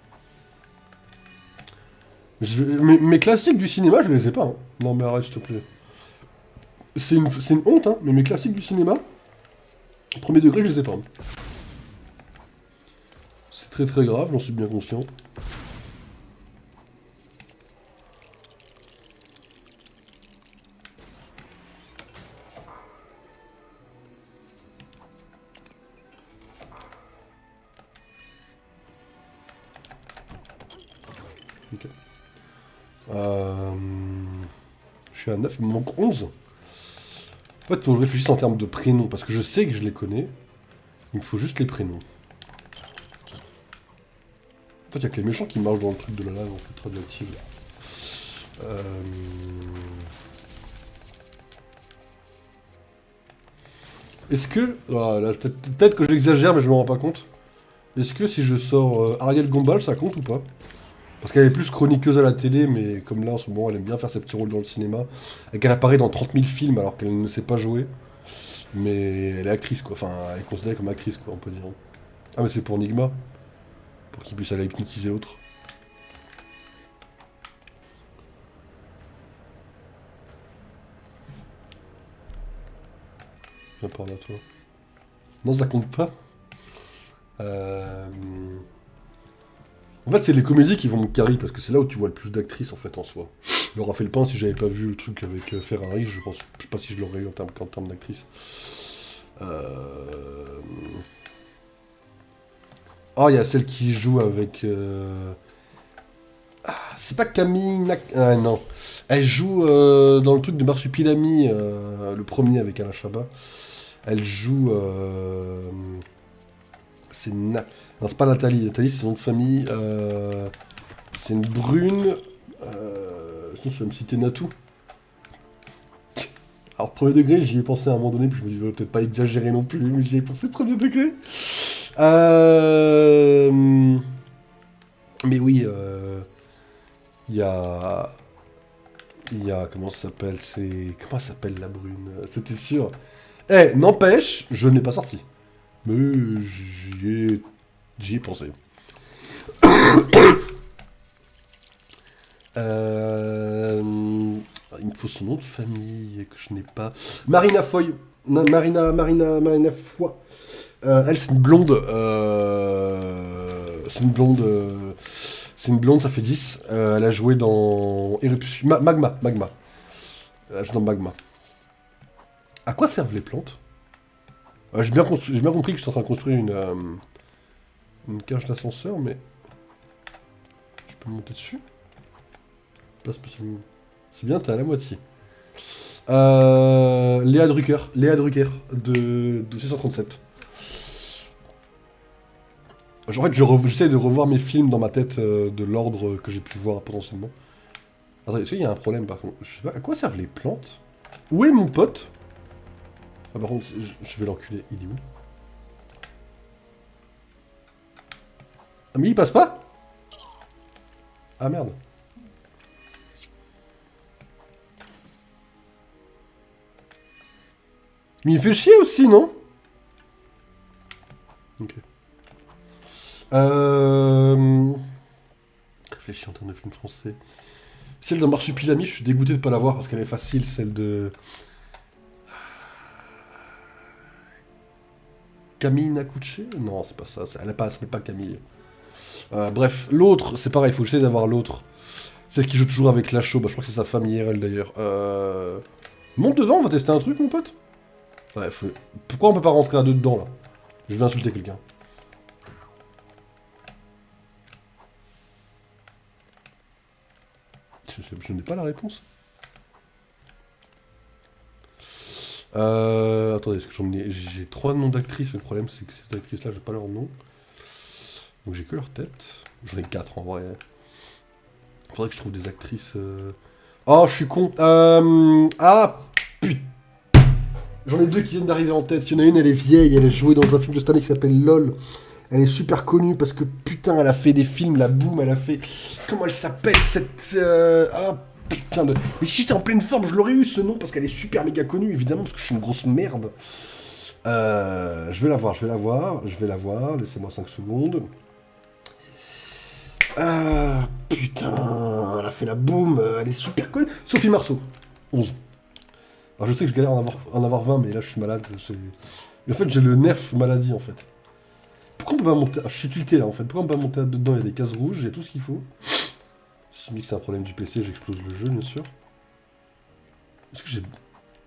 Mes classiques du cinéma, je les ai pas. Hein. Non, mais arrête, s'il te plaît. C'est une honte, hein, mais mes classiques du cinéma, premier degré, je les ai pas. Hein. C'est très très grave, j'en suis bien conscient. Ok. Je suis à 9, il me manque 11. En fait, il faut que je réfléchisse en termes de prénoms, parce que je sais que je les connais. Il me faut juste les prénoms. En fait, il y a que les méchants qui marchent dans le truc de la lave, en fait, radioactive. Est-ce que... Voilà, peut-être que j'exagère, mais je me rends pas compte. Est-ce que si je sors Ariel Gombal, ça compte ou pas? Parce qu'elle est plus chroniqueuse à la télé, mais comme là, en ce moment, elle aime bien faire ses petits rôles dans le cinéma. Et qu'elle apparaît dans 30 000 films alors qu'elle ne sait pas jouer. Mais elle est actrice, quoi. Enfin, elle est considérée comme actrice, quoi, on peut dire. Ah, mais c'est pour Nigma. Pour qu'il puisse aller hypnotiser l'autre. Viens par là, toi. Non, ça compte pas. En fait, c'est les comédies qui vont me carry, parce que c'est là où tu vois le plus d'actrices, en fait, en soi. Laura Felpin, si j'avais pas vu le truc avec Ferrari, je sais pas si je l'aurais eu en termes d'actrice. Oh, il y a celle qui joue avec... c'est pas Camille... Ah, non. Elle joue dans le truc de Marsupilami, le premier avec Alain Chabat. Elle joue... Non, c'est pas Nathalie. Nathalie, c'est son nom de famille. C'est une brune. Sinon, je vais me citer Natou. Alors, premier degré, j'y ai pensé à un moment donné, puis je me dis, je vais peut-être pas exagérer non plus, mais j'y ai pensé premier degré. Mais oui, il y a... Comment ça s'appelle? Comment ça s'appelle la brune? C'était sûr. Eh, n'empêche, je ne l'ai pas sorti. Mais j'y ai pensé. Il me faut son nom de famille que je n'ai pas. Marina Foy. Non, Marina Foy. Elle, c'est une blonde. C'est une blonde. C'est une blonde, ça fait 10. Elle a joué dans Éruption. Magma. Elle joue dans Magma. À quoi servent les plantes? J'ai bien compris que je suis en train de construire une cage d'ascenseur, mais... Je peux monter dessus? Pas spécialement. C'est bien, t'es à la moitié. Léa Drucker de 637. En fait, j'essaie de revoir mes films dans ma tête de l'ordre que j'ai pu voir potentiellement. Attends, tu sais, il y a un problème par contre. Je sais pas, à quoi servent les plantes? Où est mon pote? Ah, par contre, je vais l'enculer. Il est où? Ah, mais il passe pas? Ah, merde. Mais il fait chier aussi, non? Ok. Réfléchis en termes de film français. Celle de Marsupilami, je suis dégoûté de pas la voir parce qu'elle est facile, celle de... Camille Nakouché? Non, c'est pas ça, elle s'appelle pas Camille. Bref, l'autre, c'est pareil, il faut essayer d'avoir l'autre. Celle qui joue toujours avec Lachaud, bah, je crois que c'est sa femme IRL d'ailleurs. Monte dedans, on va tester un truc, mon pote. Ouais, pourquoi on peut pas rentrer à deux dedans, là? Je vais insulter quelqu'un. Je n'ai pas la réponse. Attendez, est-ce que j'ai 3 noms d'actrices, mais le problème c'est que ces actrices-là, j'ai pas leur nom. Donc j'ai que leur tête. J'en ai 4 en vrai. Faudrait que je trouve des actrices... Oh, je suis con. Ah, putain. J'en ai 2 qui viennent d'arriver en tête. Il y en a une, elle est vieille, elle a joué dans un film de cette année qui s'appelle LOL. Elle est super connue parce que putain, elle a fait des films, la boum, elle a fait... Comment elle s'appelle cette... Ah, putain de... Mais si j'étais en pleine forme, je l'aurais eu ce nom, parce qu'elle est super méga connue, évidemment, parce que je suis une grosse merde. Je vais la voir, laissez-moi 5 secondes. Putain, elle a fait la boum, elle est super connue. Sophie Marceau, 11. Alors je sais que je galère en avoir 20, mais là je suis malade. Et en fait, j'ai le nerf maladie, en fait. Pourquoi on peut pas monter... Ah, je suis tilté, là, en fait. Pourquoi on peut pas monter dedans? Il y a des cases rouges, il y a tout ce qu'il faut. Si je me dis que c'est un problème du PC, j'explose le jeu, bien sûr. Est-ce que j'ai...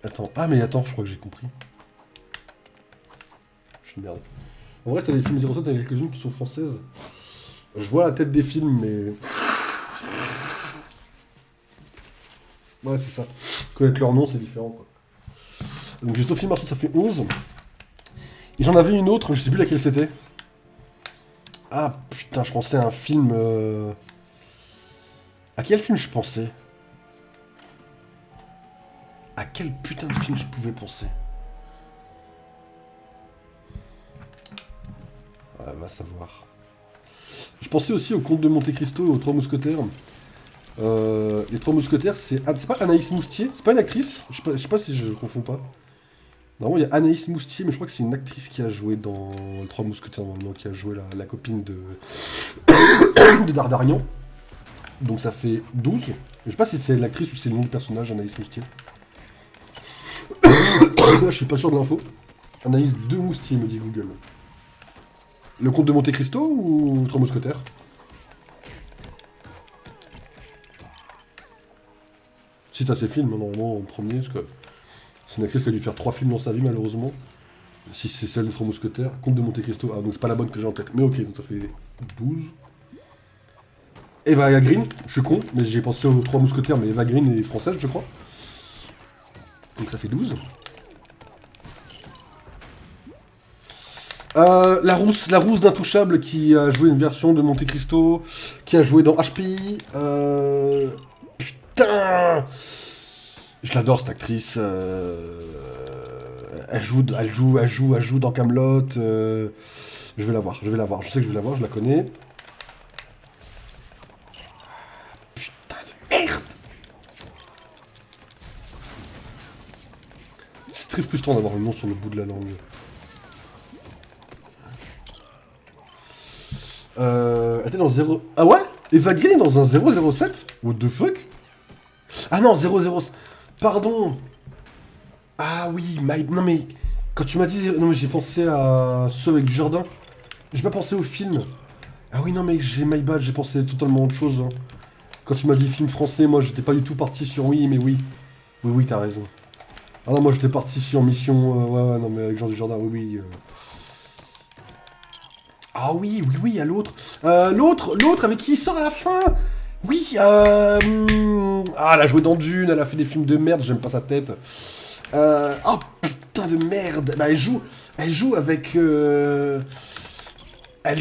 Attends. Ah, mais attends, je crois que j'ai compris. Je suis une merde. En vrai, c'est des films 07, il y a quelques-unes qui sont françaises. Je vois la tête des films, mais... Ouais, c'est ça. Connaître leur nom, c'est différent, quoi. Donc j'ai Sophie Marceau, ça fait 11. Et j'en avais une autre, je sais plus laquelle c'était. Ah, putain, je pensais à un film... À quel film je pensais? À quel putain de film je pouvais penser? Ah, va savoir. Je pensais aussi au Comte de Monte-Cristo et aux Trois Mousquetaires. Les Trois Mousquetaires, c'est pas Anaïs Moustier? C'est pas une actrice? Je sais pas si je confonds pas. Normalement, il y a Anaïs Moustier, mais je crois que c'est une actrice qui a joué dans les Trois Mousquetaires, normalement, qui a joué la copine de... de Dardarian. Donc ça fait 12. Je sais pas si c'est l'actrice ou c'est le nom du personnage, Anaïs Moustier. Là, je suis pas sûr de l'info. Anaïs de Moustier, me dit Google. Le Comte de Monte-Cristo ou Trois Mousquetaires? Si t'as ses films, normalement, en premier, parce que c'est une actrice qui a dû faire 3 films dans sa vie, malheureusement. Si c'est celle des Trois Mousquetaires. Comte de Monte-Cristo. Ah, donc c'est pas la bonne que j'ai en tête. Mais ok, donc ça fait 12. Eva Green, je suis con, mais j'ai pensé aux Trois Mousquetaires, mais Eva Green est française, je crois. Donc ça fait 12. La rousse d'Intouchable qui a joué une version de Monte Cristo, qui a joué dans HPI. Putain, je l'adore cette actrice. Elle joue dans Kaamelott. Je vais la voir. Je sais que je vais la voir, je la connais. Putain de merde. C'est très frustrant d'avoir un nom sur le bout de la langue. Elle était dans 0... Ah ouais? Eva Green est dans un 007? What the fuck? Ah non, 007... Pardon. Ah oui, non mais... Quand tu m'as dit... Non mais j'ai pensé à ceux avec du jardin. J'ai pas pensé au film. Ah oui, non mais j'ai my bad, j'ai pensé totalement autre chose. Hein. Quand tu m'as dit film français, moi j'étais pas du tout parti sur oui, mais oui. Oui, t'as raison. Ah non, moi j'étais parti sur mission... ouais, non mais avec Jean du Jardin, oui. Ah oui, il y a l'autre. L'autre avec qui il sort à la fin. Oui, Ah, elle a joué dans Dune, elle a fait des films de merde, j'aime pas sa tête. Oh putain de merde. Bah, elle joue avec... Elle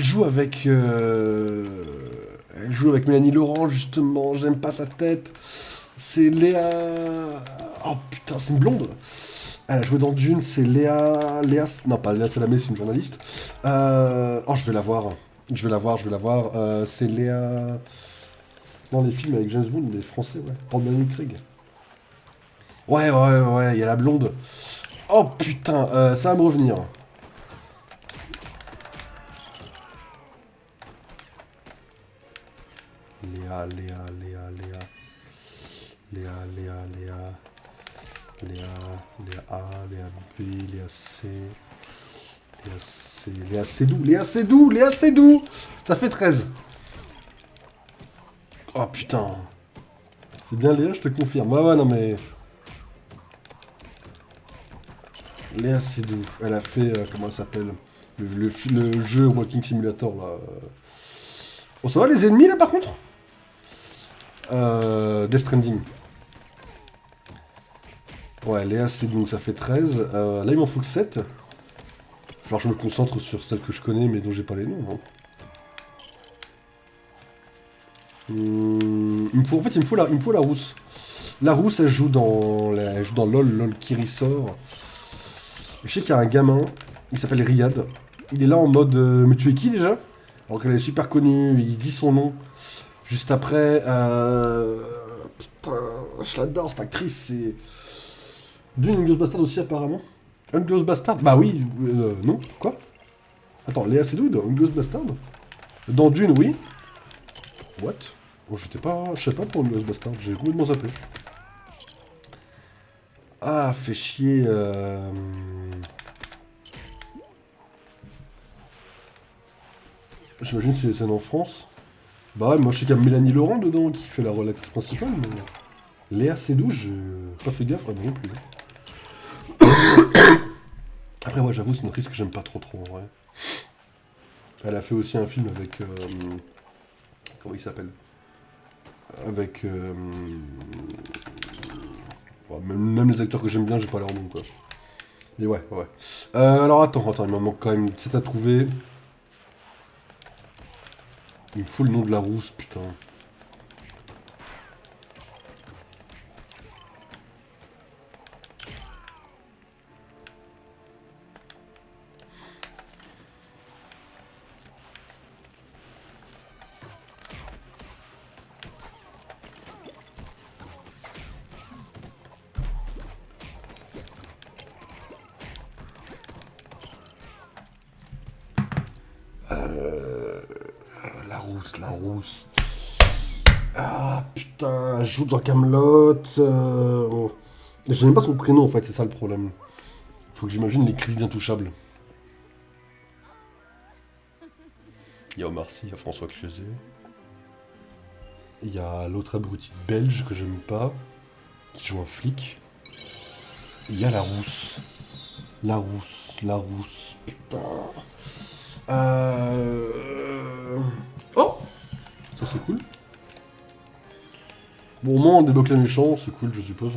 joue avec Mélanie Laurent, justement, j'aime pas sa tête. C'est Léa... Oh putain, c'est une blonde. Elle a joué dans Dune, c'est Léa... Non, pas Léa Salamé, c'est une journaliste. Oh, je vais la voir. C'est Léa... Non, les films avec James Bond, les français, ouais. Pour Daniel Craig. Ouais, il y a la blonde. Oh putain, ça va me revenir. Léa A, Léa B, Léa Seydoux. Ça fait 13. Oh putain. C'est bien Léa, je te confirme. Ouais, non mais... Léa Seydoux. Elle a fait, comment elle s'appelle le jeu Walking Simulator, là. Oh, ça va les ennemis, là, par contre Death Stranding. Ouais, Léa Seydoux, ça fait 13. Là, il m'en faut que 7. Il va falloir que je me concentre sur celles que je connais, mais dont j'ai pas les noms, non. Il me faut la rousse. La rousse, elle joue dans LOL qui ressort. Je sais qu'il y a un gamin, il s'appelle Riyad. Il est là en mode mais tu es qui déjà? Alors qu'elle est super connue, il dit son nom. Juste après, Putain, je l'adore cette actrice, c'est... Dune, Inglourious Bastard aussi apparemment. Inglourious Bastard? Bah oui, non, quoi? Attends, Léa Seydoux dans Inglourious Bastard? Dans Dune, oui. What? Oh, je sais pas pour Inglourious Bastard, j'ai complètement zappé. Ah, fait chier, J'imagine que c'est les scènes en France. Bah ouais, moi je sais qu'il y a Mélanie Laurent dedans qui fait la rôle actrice principale, mais... Léa Seydoux, j'ai pas fait gaffe, vraiment non plus. Après, ouais, j'avoue, c'est une actrice que j'aime pas trop en vrai. Elle a fait aussi un film avec... comment il s'appelle? Avec... ouais, même les acteurs que j'aime bien, j'ai pas leur nom, quoi. Mais ouais. Alors attends, il m'en manque quand même 7 à trouver. Il me faut le nom de la rousse, putain. La rousse. Ah putain, elle joue dans Camelot. Je n'aime pas son prénom en fait, c'est ça le problème. Faut que j'imagine les cris d'intouchables. Il y a Omar Sy, il y a François Cluzet. Il y a l'autre abruti belge que j'aime pas, qui joue un flic. Il y a la rousse. La rousse, putain. Oh, ça c'est cool. Bon, au moins on débloque les méchants, c'est cool, je suppose.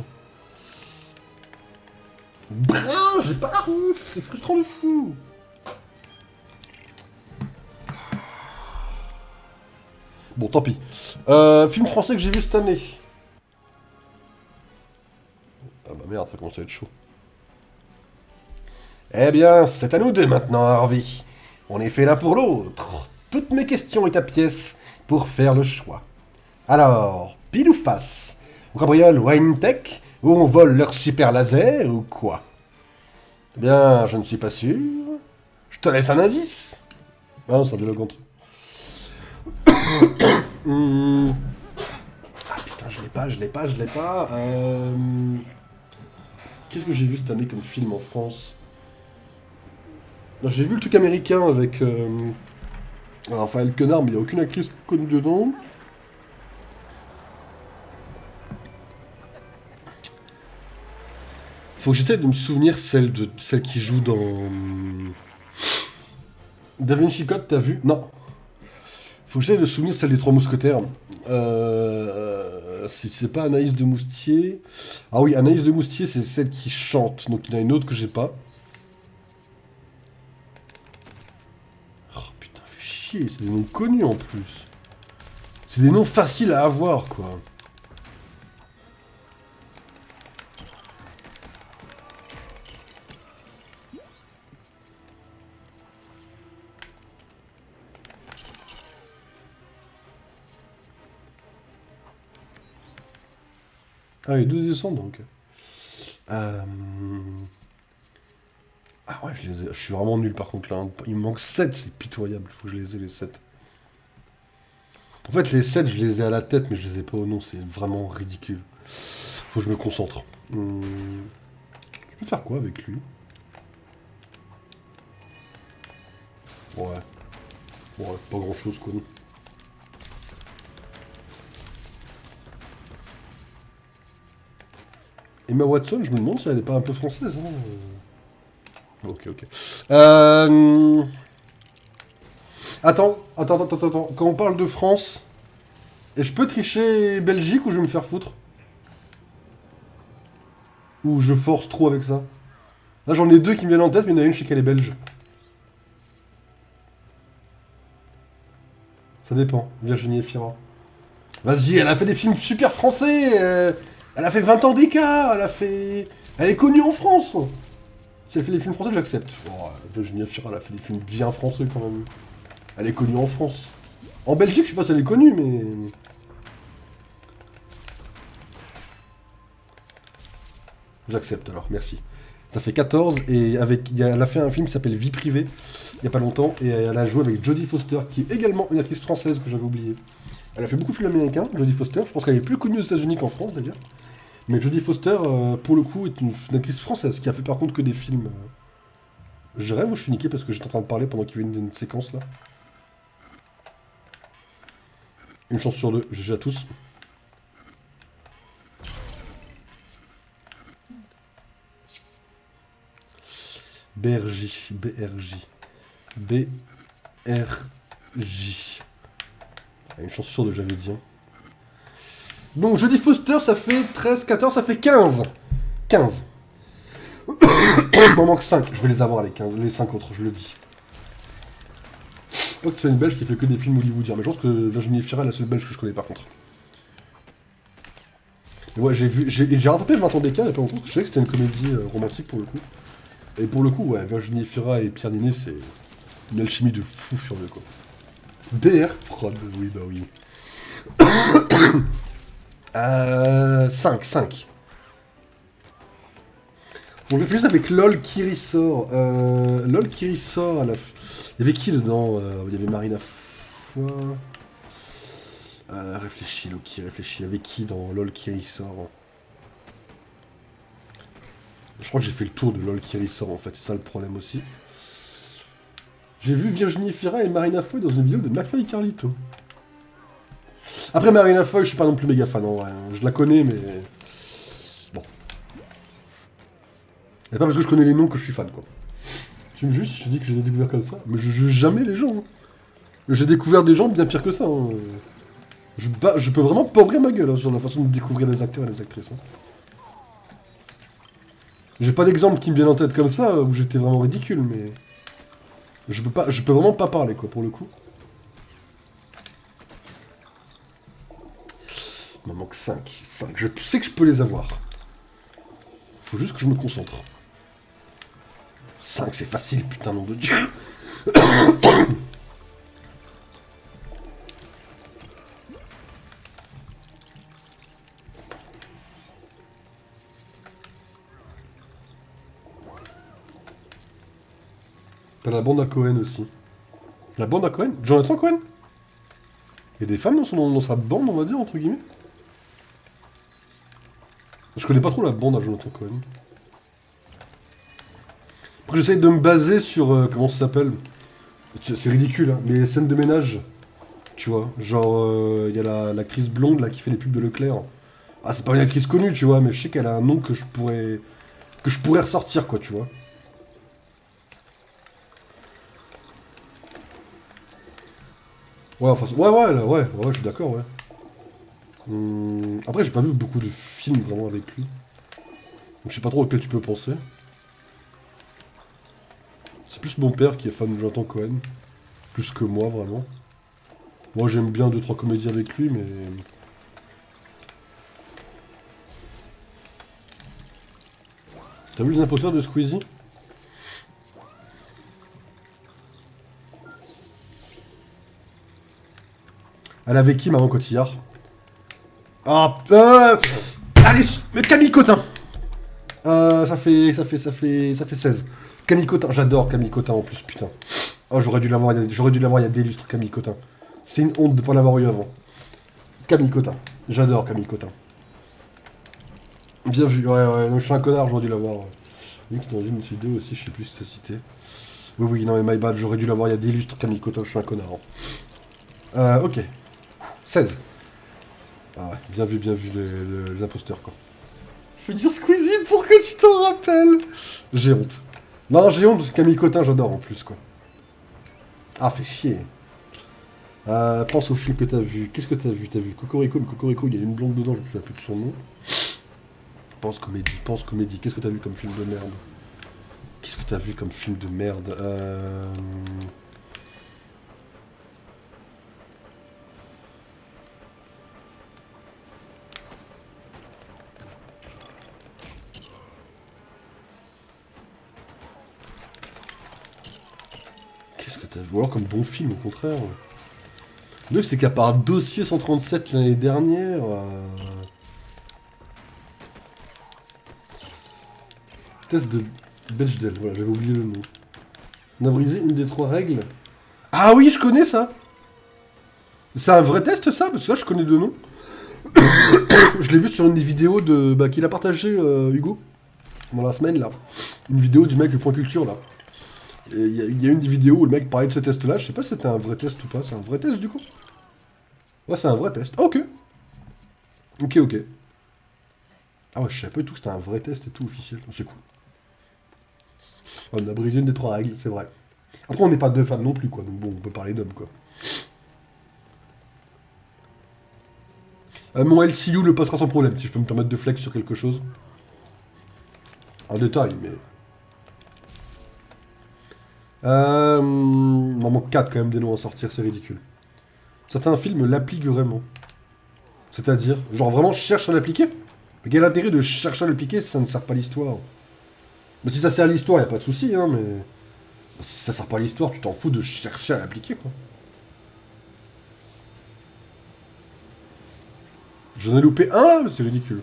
Brun, j'ai pas la rousse, c'est frustrant de fou. Bon, tant pis. Film français que j'ai vu cette année. Ah bah merde, ça commence à être chaud. Eh bien, c'est à nous deux maintenant, Harvey. On est fait l'un pour l'autre. Toutes mes questions est à pièce pour faire le choix. Alors, pile ou face? On cabriole Winetech, ou on vole leur super laser, ou quoi? Eh bien, je ne suis pas sûr. Je te laisse un indice. Ah non, c'est un dialogue entre eux. Ah putain, je l'ai pas. Qu'est-ce que j'ai vu cette année comme film en France? J'ai vu le truc américain avec Raphaël Quenard, mais il n'y a aucune actrice connue dedans. Faut que j'essaie de me souvenir celle qui joue dans... Da Vinci Code, t'as vu? Non. Faut que j'essaie de me souvenir celle des Trois Mousquetaires. C'est pas Anaïs de Moustier. Ah oui, Anaïs de Moustier, c'est celle qui chante. Donc il y en a une autre que j'ai pas. Oh putain, fait chier, c'est des noms connus en plus. C'est des noms faciles à avoir, quoi. Ah oui, 12 décembre donc. Ah ouais, je suis vraiment nul par contre là. Hein. Il me manque 7, c'est pitoyable. Faut que je les ai les 7. En fait, les 7, je les ai à la tête, mais je les ai pas au nom. C'est vraiment ridicule. Faut que je me concentre. Je peux faire quoi avec lui? Ouais. Pas grand chose quoi. Emma Watson, je me demande si elle n'est pas un peu française. Hein. Ok. Attends. Quand on parle de France, et je peux tricher Belgique ou je vais me faire foutre? Ou je force trop avec ça? Là j'en ai deux qui me viennent en tête, mais il y en a une, je sais qu'elle est belge. Ça dépend. Virginie Efira. Vas-y, elle a fait des films super français. Elle a fait 20 ans d'écart. Elle est connue en France. Si elle fait des films français, j'accepte. Oh, Virginie Efira, elle a fait des films bien français quand même. Elle est connue en France. En Belgique, je sais pas si elle est connue, mais... J'accepte alors, merci. Ça fait 14, et elle a fait un film qui s'appelle Vie privée, il n'y a pas longtemps, et elle a joué avec Jodie Foster, qui est également une actrice française que j'avais oubliée. Elle a fait beaucoup de films américains, Jodie Foster, je pense qu'elle est plus connue aux États-Unis qu'en France d'ailleurs. Mais Jodie Foster, pour le coup, est une actrice française, qui a fait par contre que des films... Je rêve ou je suis niqué parce que j'étais en train de parler pendant qu'il y avait une séquence là. Une chance sur deux, GG à tous. BRJ, BRJ, BRJ. Une chance sur deux, j'avais dit. Hein. Donc, Jodie Foster, ça fait 13, 14, ça fait 15. 15. Il m'en manque 5. Je vais les avoir, les 5 autres, je le dis. Pas que c'est une belge qui fait que des films hollywoodiens. Mais je pense que Virginie Efira est la seule belge que je connais par contre. Mais ouais, j'ai rattrapé le 20 ans d'écart il y a pas longtemps. Je savais que c'était une comédie romantique pour le coup. Et pour le coup, ouais, Virginie Efira et Pierre Ninet, c'est une alchimie de fou furieux quoi. DR Prod, oui, bah oui. 5. On réfléchit avec LOL qui ressort. LOL qui ressort à la... Il y avait qui dedans Il y avait Marina Foy. Réfléchis, Loki, réfléchis. Il y avait qui dans LOL qui ressort? Je crois que j'ai fait le tour de LOL qui ressort en fait, c'est ça le problème aussi. J'ai vu Virginie Efira et Marina Foy dans une vidéo de McFly et Carlito. Après Marina Foy, je suis pas non plus méga fan en vrai. Hein. Je la connais, mais... Bon. C'est pas parce que je connais les noms que je suis fan, quoi. Tu me juges si je te dis que je les ai découverts comme ça. Mais je juge jamais les gens. Hein. J'ai découvert des gens bien pires que ça. Hein. Je peux vraiment pas ouvrir ma gueule hein, sur la façon de découvrir les acteurs et les actrices. Hein. J'ai pas d'exemple qui me viennent en tête comme ça, où j'étais vraiment ridicule, mais... Je peux vraiment pas parler, quoi, pour le coup. Il m'en manque 5. 5. Je sais que je peux les avoir. Faut juste que je me concentre. 5, c'est facile, putain, nom de Dieu. T'as la bande à Cohen aussi. La bande à Cohen? Jonathan Cohen? Il y a des femmes dans sa bande, on va dire, entre guillemets. Je connais pas trop la bande à Jonathan Cohen. Après, j'essaye de me baser sur... comment ça s'appelle? C'est ridicule, hein, mais les scènes de ménage. Tu vois, genre, il y a l'actrice blonde, là, qui fait les pubs de Leclerc. Ah, c'est pas une actrice connue, tu vois, mais je sais qu'elle a un nom que je pourrais ressortir, quoi, tu vois. Ouais, enfin, ouais, je suis d'accord, ouais. Après, j'ai pas vu beaucoup de films vraiment avec lui. Donc, je sais pas trop auquel tu peux penser. C'est plus mon père qui est fan de Jonathan Cohen. Plus que moi, vraiment. Moi, j'aime bien 2-3 comédies avec lui, mais... T'as vu les imposteurs de Squeezie? Elle avait qui, Marion Cotillard? Ah, allez, mais Camille Cotin. Ça fait 16. Camille Cotin, j'adore Camille Cotin en plus, putain. Oh, j'aurais dû l'avoir il y a des lustres, Camille Cotin. C'est une honte de pas l'avoir eu avant. Camille Cotin, j'adore Camille Cotin. Bien vu, ouais, non, je suis un connard, j'aurais dû l'avoir. Oui, dans une vidéo aussi, je sais plus si c'est cité. Oui, non, mais my bad, j'aurais dû l'avoir il y a des lustres, Camille Cotin, je suis un connard. Ok. 16. Ah ouais, bien vu les imposteurs, quoi. Je veux dire Squeezie pour que tu t'en rappelles. J'ai honte. Non, j'ai honte parce que Camille Cotin, j'adore en plus, quoi. Ah, fait chier. Pense au film que t'as vu. Qu'est-ce que t'as vu? T'as vu Cocorico, mais Cocorico, il y a une blonde dedans, je me souviens plus de son nom. Pense comédie. Qu'est-ce que t'as vu comme film de merde? Qu'est-ce que t'as vu comme film de merde? Qu'est-ce que t'as vu? Ou alors comme bon film, au contraire. Le truc, c'est qu'à part Dossier 137 l'année dernière... Test de Bechdel, voilà, j'avais oublié le nom. On a brisé une des 3 règles. Ah oui, je connais ça. C'est un vrai test ça? Parce que ça, je connais de nom. Je l'ai vu sur une des vidéos de qu'il a partagé Hugo dans la semaine là. Une vidéo du mec de Point Culture là. Et il y a une des vidéos où le mec parlait de ce test là. Je sais pas si c'était un vrai test ou pas. C'est un vrai test du coup? Ouais, c'est un vrai test. Ok. Ok, ok. Ah ouais, je savais pas du tout que c'était un vrai test et tout officiel. C'est cool. On a brisé une des 3 règles, c'est vrai. Après, on n'est pas 2 femmes non plus, quoi. Donc bon, on peut parler d'hommes, quoi. Mon LCU le passera sans problème, si je peux me permettre de flex sur quelque chose. En détail, mais... Il m'en manque 4 quand même des noms à sortir, c'est ridicule. Certains films l'appliquent vraiment. C'est-à-dire, genre vraiment cherche à l'appliquer. Mais quel intérêt de chercher à l'appliquer si ça ne sert pas l'histoire? Mais si ça sert à l'histoire, y a pas de souci, hein, mais... Si ça sert pas à l'histoire, tu t'en fous de chercher à l'appliquer, quoi. J'en ai loupé un, mais c'est ridicule.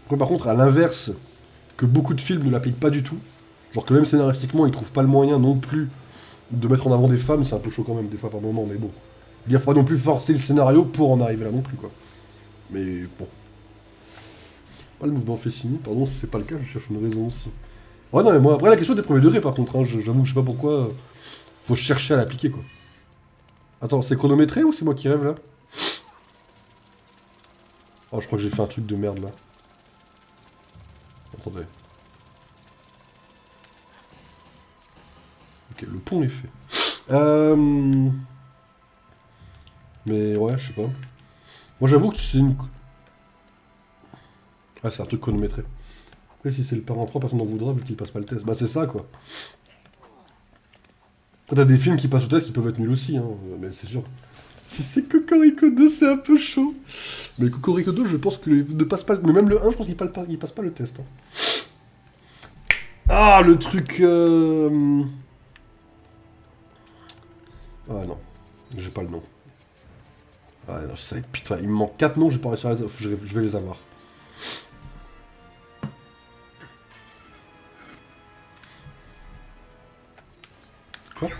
Après, par contre, à l'inverse, que beaucoup de films ne l'appliquent pas du tout, genre que même scénaristiquement, ils trouvent pas le moyen non plus de mettre en avant des femmes, c'est un peu chaud quand même, des fois par moment, mais bon. Il faut pas non plus forcer le scénario pour en arriver là non plus, quoi. Mais bon. Pas le mouvement fait signer, pardon, si c'est pas le cas, je cherche une raison aussi. Ouais, non, mais moi, après la question des premiers degrés, par contre, hein, j'avoue que je sais pas pourquoi. Faut chercher à l'appliquer, quoi. Attends, c'est chronométré ou c'est moi qui rêve là? Oh, je crois que j'ai fait un truc de merde là. Attendez. Ok, le pont est fait. Mais ouais, je sais pas. Moi j'avoue que c'est une... Ah, c'est un truc chronométré. Après, si c'est le parent 3, personne n'en voudra vu qu'il passe pas le test. Bah, c'est ça, quoi. Après, t'as des films qui passent au test qui peuvent être nuls aussi, hein. Mais c'est sûr. Si c'est Cocorico 2, c'est un peu chaud. Mais Cocorico 2, je pense que ne passe pas... Mais même le 1, je pense qu'il passe pas le test. Hein. Ah, le truc... Ah non, j'ai pas le nom. Ah non, ça va être pitoyable. Il me manque 4 noms, je vais pas réussir à les... Je vais les avoir. Quoi?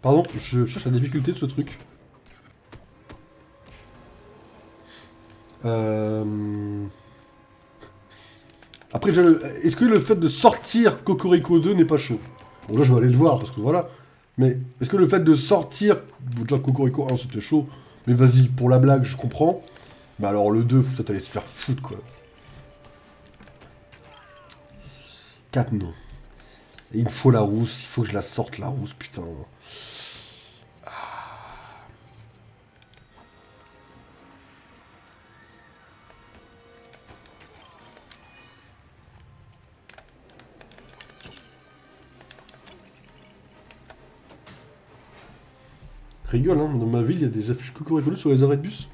Pardon, je cherche la difficulté de ce truc. Après, est-ce que le fait de sortir Cocorico 2 n'est pas chaud? Bon, là, je vais aller le voir, parce que voilà. Mais est-ce que le fait de sortir... Déjà, Cocorico 1, c'était chaud. Mais vas-y, pour la blague, je comprends. Mais alors, le 2, faut peut-être aller se faire foutre, quoi. 4 noms. Et il me faut la rousse, il faut que je la sorte, la rousse, putain. Rigole, hein, dans ma ville, il y a des affiches Cocorico sur les arrêts de bus.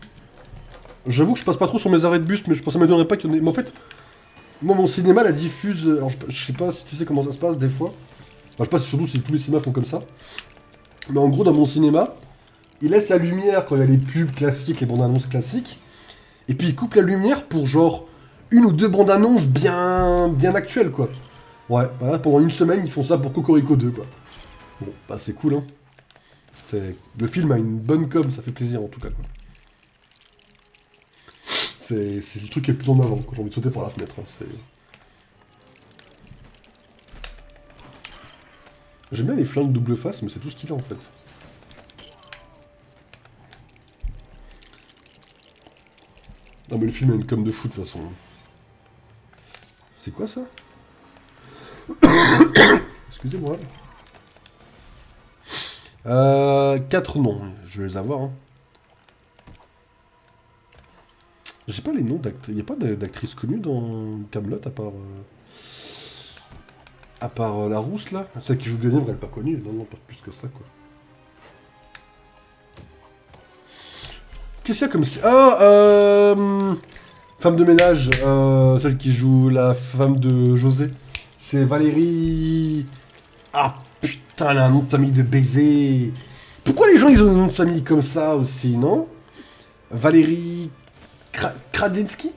J'avoue que je passe pas trop sur mes arrêts de bus, mais je pense que ça m'étonnerait pas qu'il y en ait... Mais en fait, moi, mon cinéma la diffuse... Alors, je sais pas si tu sais comment ça se passe, des fois. Enfin, je sais pas si surtout si tous les cinémas font comme ça. Mais en gros, dans mon cinéma, il laisse la lumière quand il y a les pubs classiques, les bandes annonces classiques. Et puis il coupe la lumière pour genre une ou deux bandes annonces bien actuelles, quoi. Ouais, voilà, pendant une semaine, ils font ça pour Cocorico 2, quoi. Bon, bah c'est cool, hein. Le film a une bonne com, ça fait plaisir en tout cas, quoi. C'est le truc qui est le plus en avant, quand j'ai envie de sauter par la fenêtre. Hein, j'aime bien les flingues double face, mais c'est tout ce qu'il a en fait. Non mais le film a une com de fou de toute façon. C'est quoi ça? Excusez-moi. 4 noms, je vais les avoir. Hein. J'ai pas les noms d'actrices. Il n'y a pas d'actrices connues dans Camelot à part la rousse là. Celle qui joue Guenevre, elle est pas connue. Non, pas plus que ça quoi. Qu'est-ce qu'il y a comme... Femme de ménage, celle qui joue la femme de José. C'est Valérie... Ah putain, elle a un nom de famille de baiser. Pourquoi les gens ils ont un nom de famille comme ça aussi, non? Valérie Kradinsky?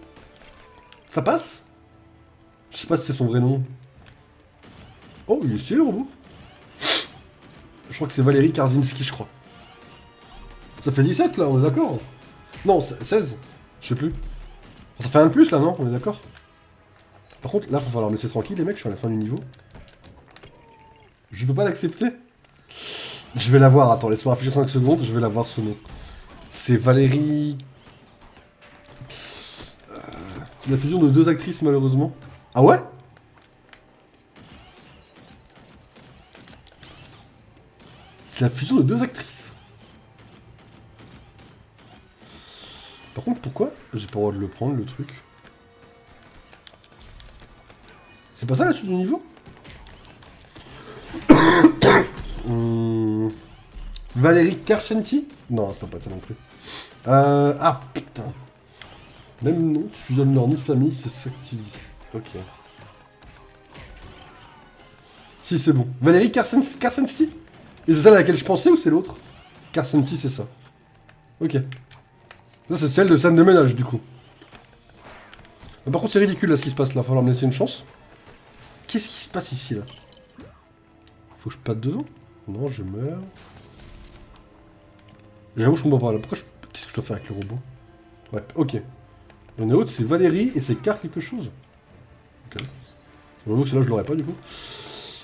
Ça passe? Je sais pas si c'est son vrai nom. Oh, il est stylé le robot. Je crois que c'est Valérie Karzinski, je crois. Ça fait 17 là, on est d'accord? Non, 16. Je sais plus. Ça fait un de plus là, non? On est d'accord? Par contre, là, faut falloir me laisser tranquille, les mecs, je suis à la fin du niveau. Je peux pas l'accepter. Je vais la voir, attends, laisse-moi réfléchir 5 secondes, je vais la voir ce nom. C'est Valérie... C'est la fusion de deux actrices, malheureusement. Ah ouais? C'est la fusion de deux actrices. Par contre, pourquoi j'ai pas le droit de le prendre, le truc? C'est pas ça la suite du niveau? Valérie Karchenty? Non, ça doit pas être ça non plus. Ah, putain. Même nom, tu fusionnes leur nom de famille, c'est ça que tu dis. Ok. Si, c'est bon. Valérie Karchenty? Et c'est celle à laquelle je pensais ou c'est l'autre? Karchenty, c'est ça. Ok. Ça, c'est celle de scène de ménage, du coup. Mais par contre, c'est ridicule, là, ce qui se passe, là. Il va falloir me laisser une chance. Qu'est-ce qui se passe ici, là? Faut que je patte dedans? Non, je meurs. J'avoue, je comprends pas, là. Pourquoi je... Qu'est-ce que je dois faire avec le robot? Ouais, ok. Il y en a autre, c'est Valérie, et c'est Car quelque chose. Ok. J'avoue que celle-là, je l'aurais pas, du coup.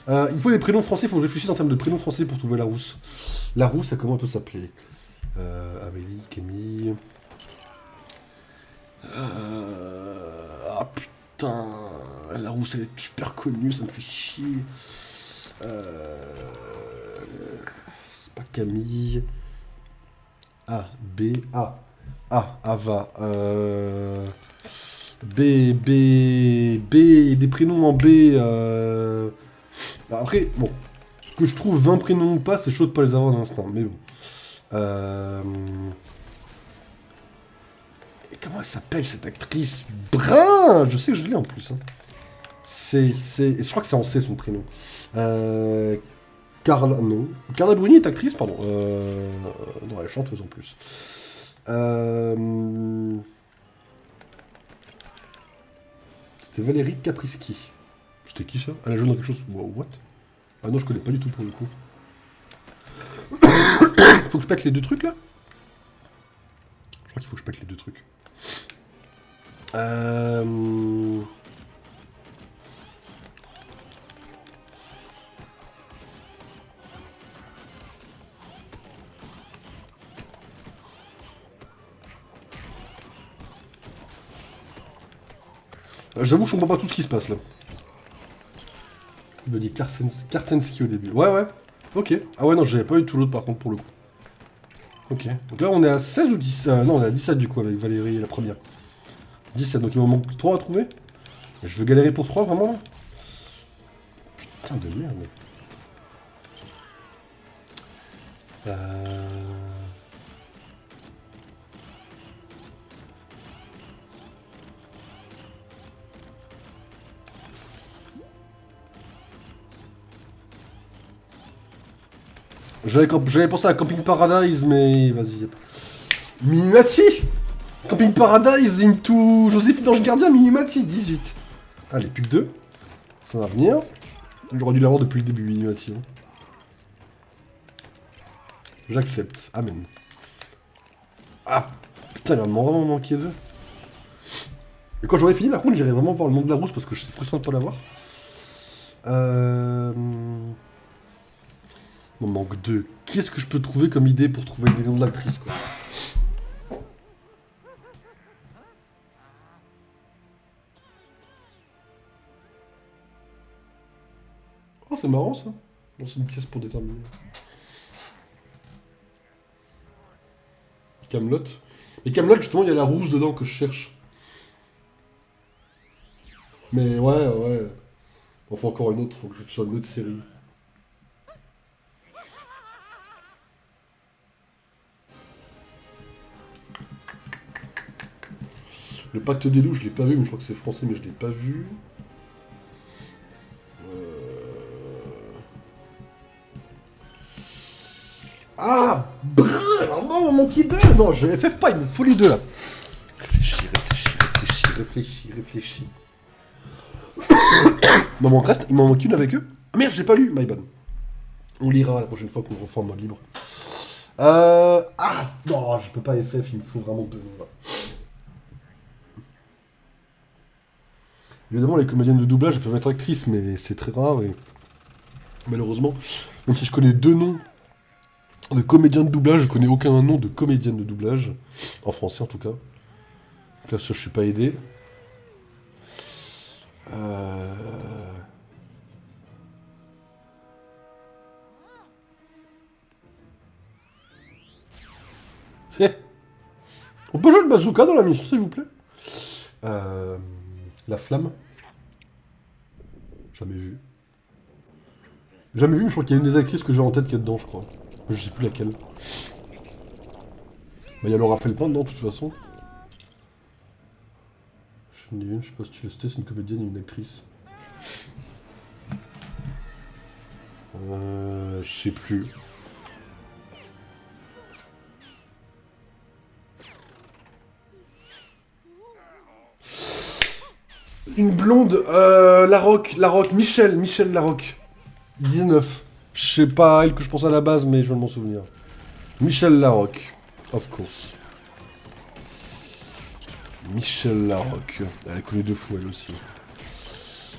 Il faut des prénoms français, il faut que je réfléchisse en termes de prénoms français pour trouver la rousse. La rousse, ça comment elle peut s'appeler? Amélie, Camille... Ah putain, la rousse elle est super connue, ça me fait chier. C'est pas Camille. A, B, A. A, Ava. B, B, B, des prénoms en B. Après, bon, que je trouve 20 prénoms ou pas, c'est chaud de pas les avoir dans l'instant, mais bon. Et comment elle s'appelle cette actrice? Brun! Je sais que je l'ai en plus. Hein. Je crois que c'est en C son prénom. Carla. Non. Carla Bruni est actrice, pardon. Non, elle est chanteuse en plus. C'était Valérie Kapriski. C'était qui ça? Elle a joué dans quelque chose. What? Ah non, je connais pas du tout pour le coup. Faut que je pète les deux trucs là? Je crois qu'il faut que je pète les deux trucs. J'avoue, je comprends pas tout ce qui se passe là. Il me dit Karsenski au début. Ouais, ouais. Ok. Ah ouais, non, j'avais pas eu tout l'autre par contre pour le coup. Ok. Donc là, on est à 16 ou 10 non, on est à 17 du coup avec Valérie la première. 17, donc il m'en manque 3 à trouver. Je veux galérer pour 3 vraiment là? Putain de merde. J'avais pensé à Camping Paradise, mais vas-y. Minimati! Camping Paradise into Joséphine d'Ange Gardien, Minimati, 18. Allez, plus que 2. Ça va venir. J'aurais dû l'avoir depuis le début, Minimati. Hein. J'accepte. Amen. Ah, putain, il va vraiment manquer 2. Et quand j'aurai fini, par contre, j'irai vraiment voir le nom de la rousse parce que c'est frustrant de pas l'avoir. Il m'en manque 2. Qu'est-ce que je peux trouver comme idée pour trouver des noms de l'actrice, quoi? Oh, c'est marrant, ça. Non, c'est une pièce pour déterminer. Camelot. Mais Camelot, justement, il y a la rousse dedans que je cherche. Mais ouais, ouais. On fait encore une autre, faut que je sois une autre série. Le Pacte des loups, je l'ai pas vu, mais je crois que c'est français, mais je l'ai pas vu. Ah brrr, non, il manquait 2. Non, je FF pas, il me faut les 2 là. Réfléchis, réfléchis, réfléchis, réfléchis, réfléchis. Il m'en manque une avec eux. Ah merde, j'ai pas lu, my bad. On lira la prochaine fois qu'on refait en mode libre. Ah non, je peux pas FF, il me faut vraiment 2 noms là. Évidemment, les comédiennes de doublage peuvent être actrices, mais c'est très rare et malheureusement, même si je connais 2 noms de comédiens de doublage, je connais aucun nom de comédienne de doublage, en français en tout cas. Donc là, ça, je suis pas aidé. Eh, on peut jouer le bazooka dans la mission, s'il vous plaît. La flamme. Jamais vu. Jamais vu, mais je crois qu'il y a une des actrices que j'ai en tête qui est dedans, je crois. Je sais plus laquelle. Bah, il y a Laura Felpin dedans, de toute façon. Je dis une, je sais pas si tu l'as cité, c'est une comédienne et une actrice. Je sais plus. Une blonde, Larocque, Michel Larocque. 19. Je sais pas elle que je pense à la base, mais je viens de m'en souvenir. Michel Larocque, of course. Michel Larocque. Elle connaît 2 fois, elle aussi.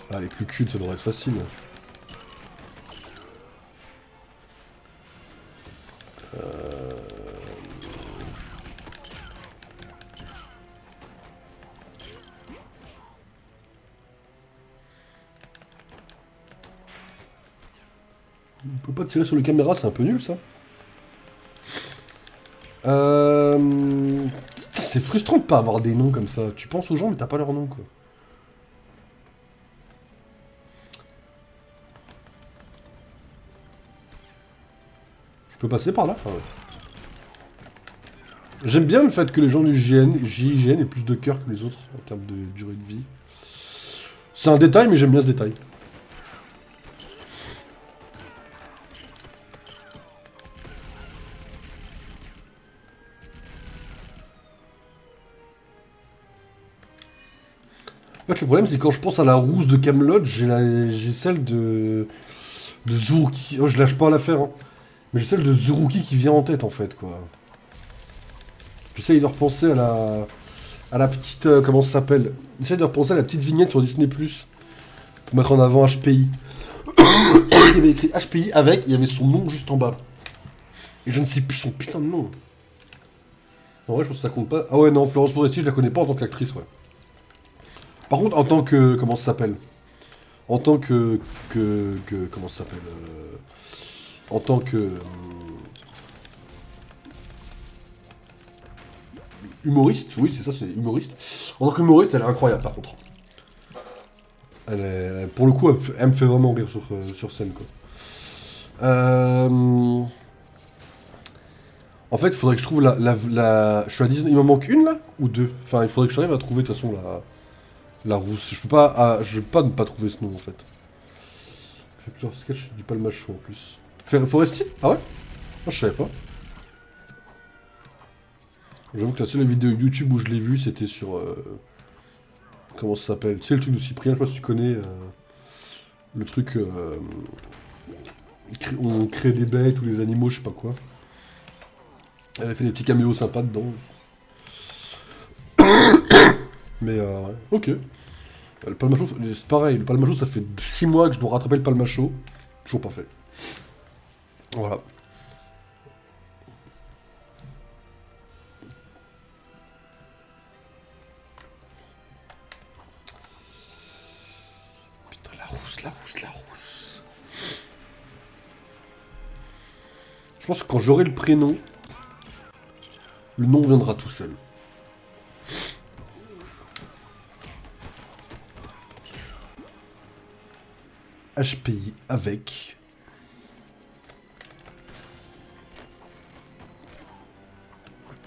Ah, les plus cultes, ça devrait être facile. On peut pas tirer sur les caméras, c'est un peu nul ça. Putain, c'est frustrant de pas avoir des noms comme ça. Tu penses aux gens mais t'as pas leur nom quoi. Je peux passer par là? Ah ouais. J'aime bien le fait que les gens du GIGN aient plus de cœur que les autres en termes de durée de vie. C'est un détail mais j'aime bien ce détail. En fait, le problème, c'est quand je pense à la rousse de Camelot, j'ai celle de Zuruki. Oh, je lâche pas à la faire, hein. Mais j'ai celle de Zuruki qui vient en tête, en fait, quoi. J'essaye de repenser à la petite... comment ça s'appelle? J'essaye de repenser à la petite vignette sur Disney+, pour mettre en avant HPI. Il y avait écrit HPI avec, il y avait son nom juste en bas. Et je ne sais plus son putain de nom. En vrai, je pense que ça compte pas. Ah ouais, non, Florence Foresti, je la connais pas en tant qu'actrice, ouais. Par contre, en tant que... Comment ça s'appelle? En tant que... Comment ça s'appelle En tant que... humoriste, oui, c'est ça, c'est humoriste. En tant qu'humoriste, elle est incroyable, par contre. Pour le coup, elle me fait vraiment rire sur scène, quoi. En fait, il faudrait que je trouve je suis à 19... Il m'en manque une, là? Ou 2? Enfin, il faudrait que j'arrive à trouver, de toute façon, la rousse. Je peux pas... je peux pas ne pas trouver ce nom, en fait. Il fait plusieurs sketchs du Palmachot, en plus. Foresti? Ah ouais? Moi, je savais pas. J'avoue que la seule vidéo YouTube où je l'ai vue, c'était sur... comment ça s'appelle? Tu sais, le truc de Cyprien, je sais pas si tu connais... le truc... on crée des bêtes ou des animaux, je sais pas quoi. Elle avait fait des petits caméos sympas dedans. Mais ouais, ok. Le Palmachot, c'est pareil, le Palmachot, ça fait 6 mois que je dois rattraper le Palmachot. Toujours pas fait. Voilà. Putain, la rousse. Je pense que quand j'aurai le prénom, le nom viendra tout seul. HPI avec...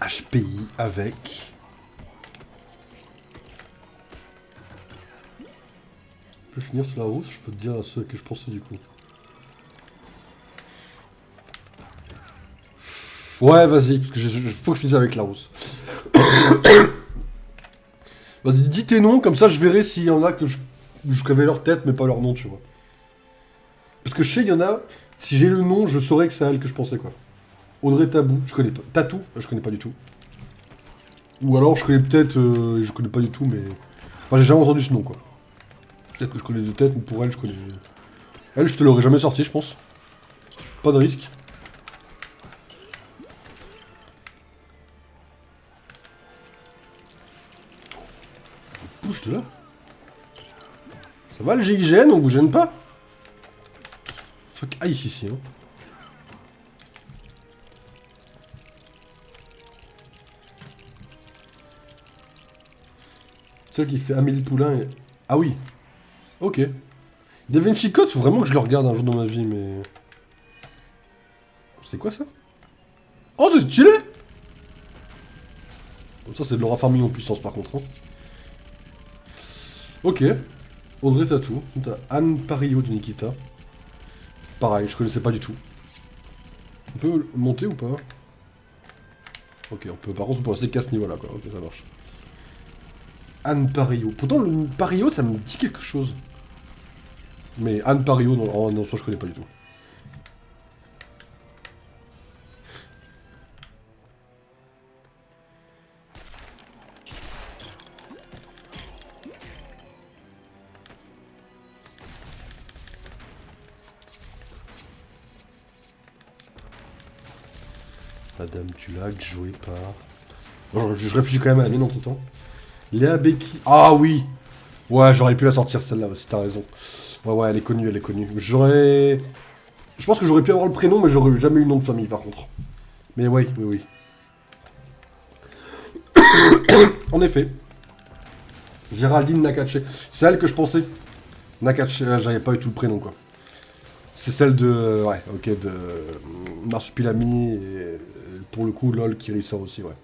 HPI avec... Je peux finir sur la rousse, je peux te dire à ceux que je pensais du coup. Ouais, vas-y, parce que faut que je finisse avec Larousse. Vas-y, dis tes noms, comme ça je verrai s'il y en a que je connais leur tête, mais pas leur nom, tu vois. Parce que je sais, il y en a, si j'ai le nom, je saurais que c'est à elle que je pensais, quoi. Audrey Tabou, je connais pas. Tatou, je connais pas du tout. Ou alors je connais peut-être, je connais pas du tout, mais... Enfin, j'ai jamais entendu ce nom, quoi. Peut-être que je connais de tête, mais pour elle, je connais... Elle, je te l'aurais jamais sorti, je pense. Pas de risque. Bouge de là. Ça va le GIGN, on vous gêne pas? Fuck ice ici, hein. Celle qui fait Amélie Poulain et... Ah oui. Ok. Da Vinci Code, faut vraiment que je le regarde un jour dans ma vie, mais... C'est quoi ça? Oh, c'est stylé! Ça, c'est de Laura Farming en puissance, par contre. Hein. Ok. Audrey Tatou. T'as Anne Parillo de Nikita. Pareil, je connaissais pas du tout. On peut monter ou pas? Ok, on peut. Par contre, on peut rester qu'à ce niveau-là, quoi. Ok, ça marche. Anne Parillo. Pourtant, le Parillo, ça me dit quelque chose. Mais Anne Parillo, non, oh, non, ça, je connais pas du tout. Madame Dulac, joué par... Bon, je réfléchis quand même à la mienne entre temps. Léa Becky. Ah oui! Ouais, j'aurais pu la sortir celle-là aussi, t'as raison. Ouais, ouais, elle est connue, elle est connue. J'aurais... Je pense que j'aurais pu avoir le prénom, mais j'aurais jamais eu le nom de famille par contre. Mais oui, oui, oui. En effet. Géraldine Nakache. C'est elle que je pensais. Nakache, j'avais pas eu tout le prénom quoi. C'est celle de... Ouais, ok, de... Marsupilami et... Pour le coup, LOL qui ressort aussi, ouais.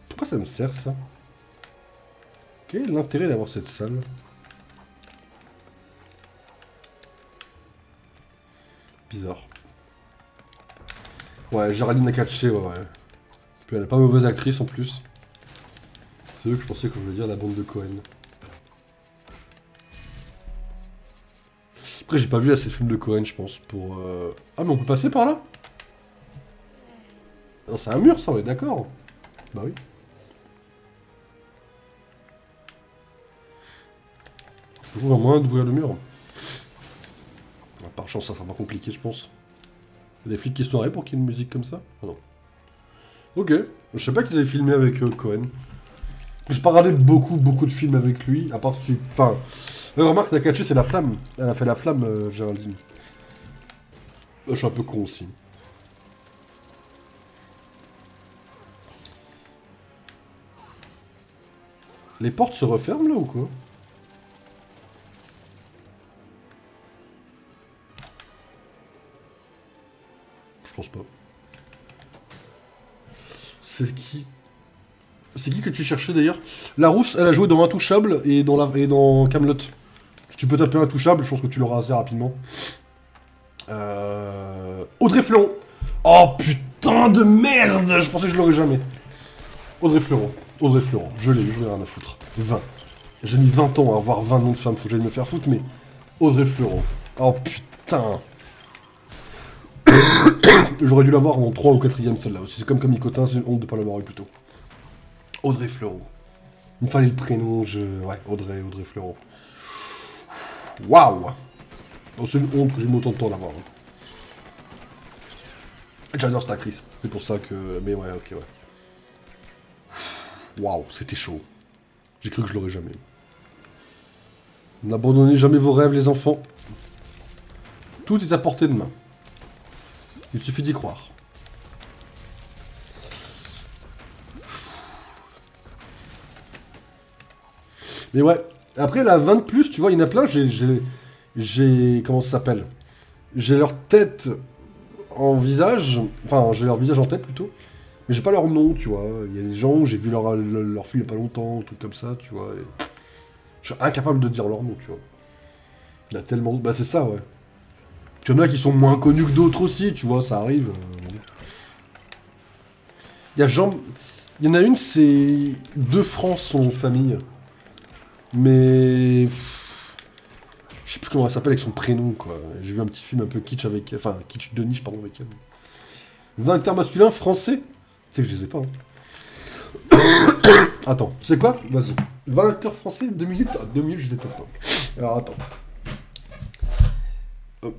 Pourquoi ça me sert ça? Quel est l'intérêt d'avoir cette salle? Bizarre. Ouais, Géraldine Nakache, ouais, ouais. Puis elle est pas mauvaise actrice en plus. C'est eux que je pensais que je voulais dire la bande de Cohen. Après, j'ai pas vu assez de films de Cohen, je pense, pour... Ah, mais on peut passer par là? Non, c'est un mur, ça, on est d'accord. Bah oui. Toujours un moyen d'ouvrir le mur. Par chance, ça sera pas compliqué, je pense. Il y a des flics qui se noieraient pour qu'il y ait une musique comme ça? Ah non. Ok. Je sais pas qu'ils avaient filmé avec Cohen. J'ai pas regardé beaucoup de films avec lui, à part celui... Enfin... remarque, Nakache, c'est La Flamme. Elle a fait La Flamme, Géraldine. Je suis un peu con aussi. Les portes se referment là ou quoi? Je pense pas. C'est qui? C'est qui que tu cherchais d'ailleurs? La Rousse, elle a joué dans Intouchable et dans Camelot. Si tu peux taper Intouchable, je pense que tu l'auras assez rapidement. Audrey Fleurot. Oh putain de merde! Je pensais que je l'aurais jamais. Audrey Fleurot. Audrey Fleurot. Je l'ai, j'en ai rien à foutre. 20. J'ai mis 20 ans à avoir 20 noms de femmes, faut que j'aille me faire foutre, mais... Audrey Fleurot. Oh putain. J'aurais dû l'avoir en 3 ou 4ème celle-là aussi. C'est comme Camille c'est une honte de pas l'avoir eu plus tôt. Audrey Fleurot. Il me fallait le prénom, Ouais, Audrey Fleurot. Waouh! Oh, c'est une honte que j'ai mis autant de temps à l'avoir. Hein. J'adore cette actrice. C'est pour ça que... Mais ouais, ok, ouais. Waouh, c'était chaud. J'ai cru que je l'aurais jamais. N'abandonnez jamais vos rêves, les enfants. Tout est à portée de main. Il suffit d'y croire. Mais ouais. Après, la 20 de plus, tu vois, il y en a plein, j'ai... Comment ça s'appelle? J'ai leur tête en visage. Enfin, j'ai leur visage en tête, plutôt. Mais j'ai pas leur nom, tu vois. Il y a des gens où j'ai vu leur film il y a pas longtemps, tout comme ça, tu vois. Et... Je suis incapable de dire leur nom, tu vois. Il y a tellement... Bah, c'est ça, ouais. Puis il y en a qui sont moins connus que d'autres aussi, tu vois, ça arrive. Il y a Jean... Il y en a une, c'est... De France, son nom de famille. Mais... Je sais plus comment elle s'appelle avec son prénom, quoi. J'ai vu un petit film un peu kitsch avec... Enfin, kitsch de niche, pardon, avec elle. 20 acteurs masculins français. Tu sais que je les ai pas, hein. Attends, tu sais quoi? Vas-y. 20 acteurs français, 2 minutes. Ah, 2 minutes, je les ai peut-être pas. Alors, attends.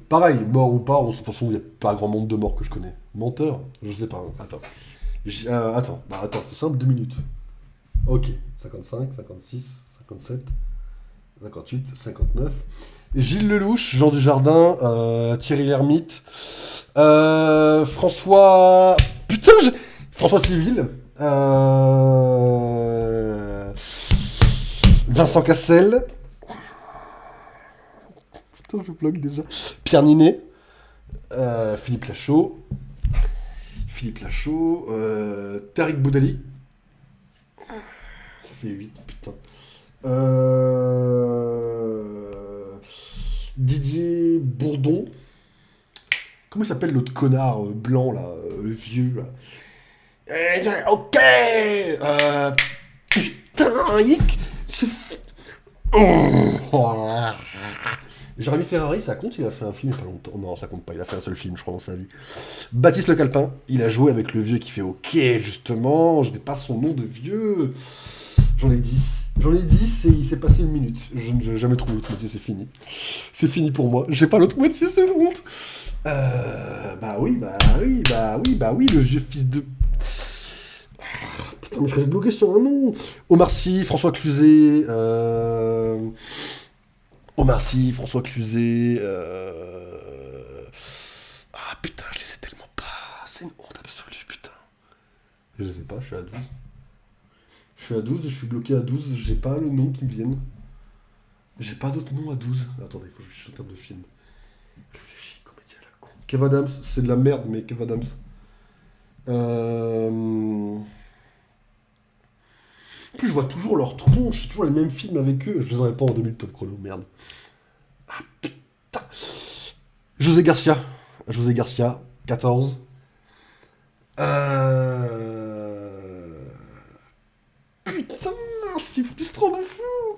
Pareil, mort ou pas, de toute façon, il n'y a pas grand nombre de morts que je connais. Menteur? Je sais pas, hein. Attends. Attends, c'est simple, 2 minutes. Ok. 55, 56, 57, 58, 59. Gilles Lelouch, Jean Dujardin, Thierry Lhermitte, François... Putain, François Civil, Vincent Cassel, putain, je bloque déjà, Pierre Ninet, Philippe Lachaud, Tariq Boudali, ça fait 8, putain. Didier Bourdon. Comment il s'appelle l'autre connard blanc là, vieux là. Ok. Putain, Jérémy Ferrari, ça compte? Il a fait un film il y a pas longtemps. Non, ça compte pas. Il a fait un seul film, je crois, dans sa vie. Baptiste Le Calepin. Il a joué avec le vieux qui fait OK, justement. Je n'ai pas son nom de vieux. J'en ai 10. Et il s'est passé 1 minute. Je n'ai jamais trouvé l'autre moitié, c'est fini. C'est fini pour moi. J'ai pas l'autre moitié, c'est honte. Bah oui, le vieux fils de... Putain, mais je reste bloqué sur un nom. Omar Sy, François Cluzet, Ah putain, je les ai tellement pas. C'est une honte absolue, putain. Je sais pas, je suis à 12. Je suis à 12 et je suis bloqué à 12. J'ai pas le nom qui me vienne. J'ai pas d'autres noms à 12. Attendez, il faut que je en termes de film. Réfléchis, comédien à la con. Kev Adams, c'est de la merde, mais Kev Adams. En plus, je vois toujours leur tronche, c'est toujours les mêmes films avec eux. Je les aurais pas en 2000 top chrono, merde. Ah putain. José Garcia, 14. Putain, c'est frustrant de fou.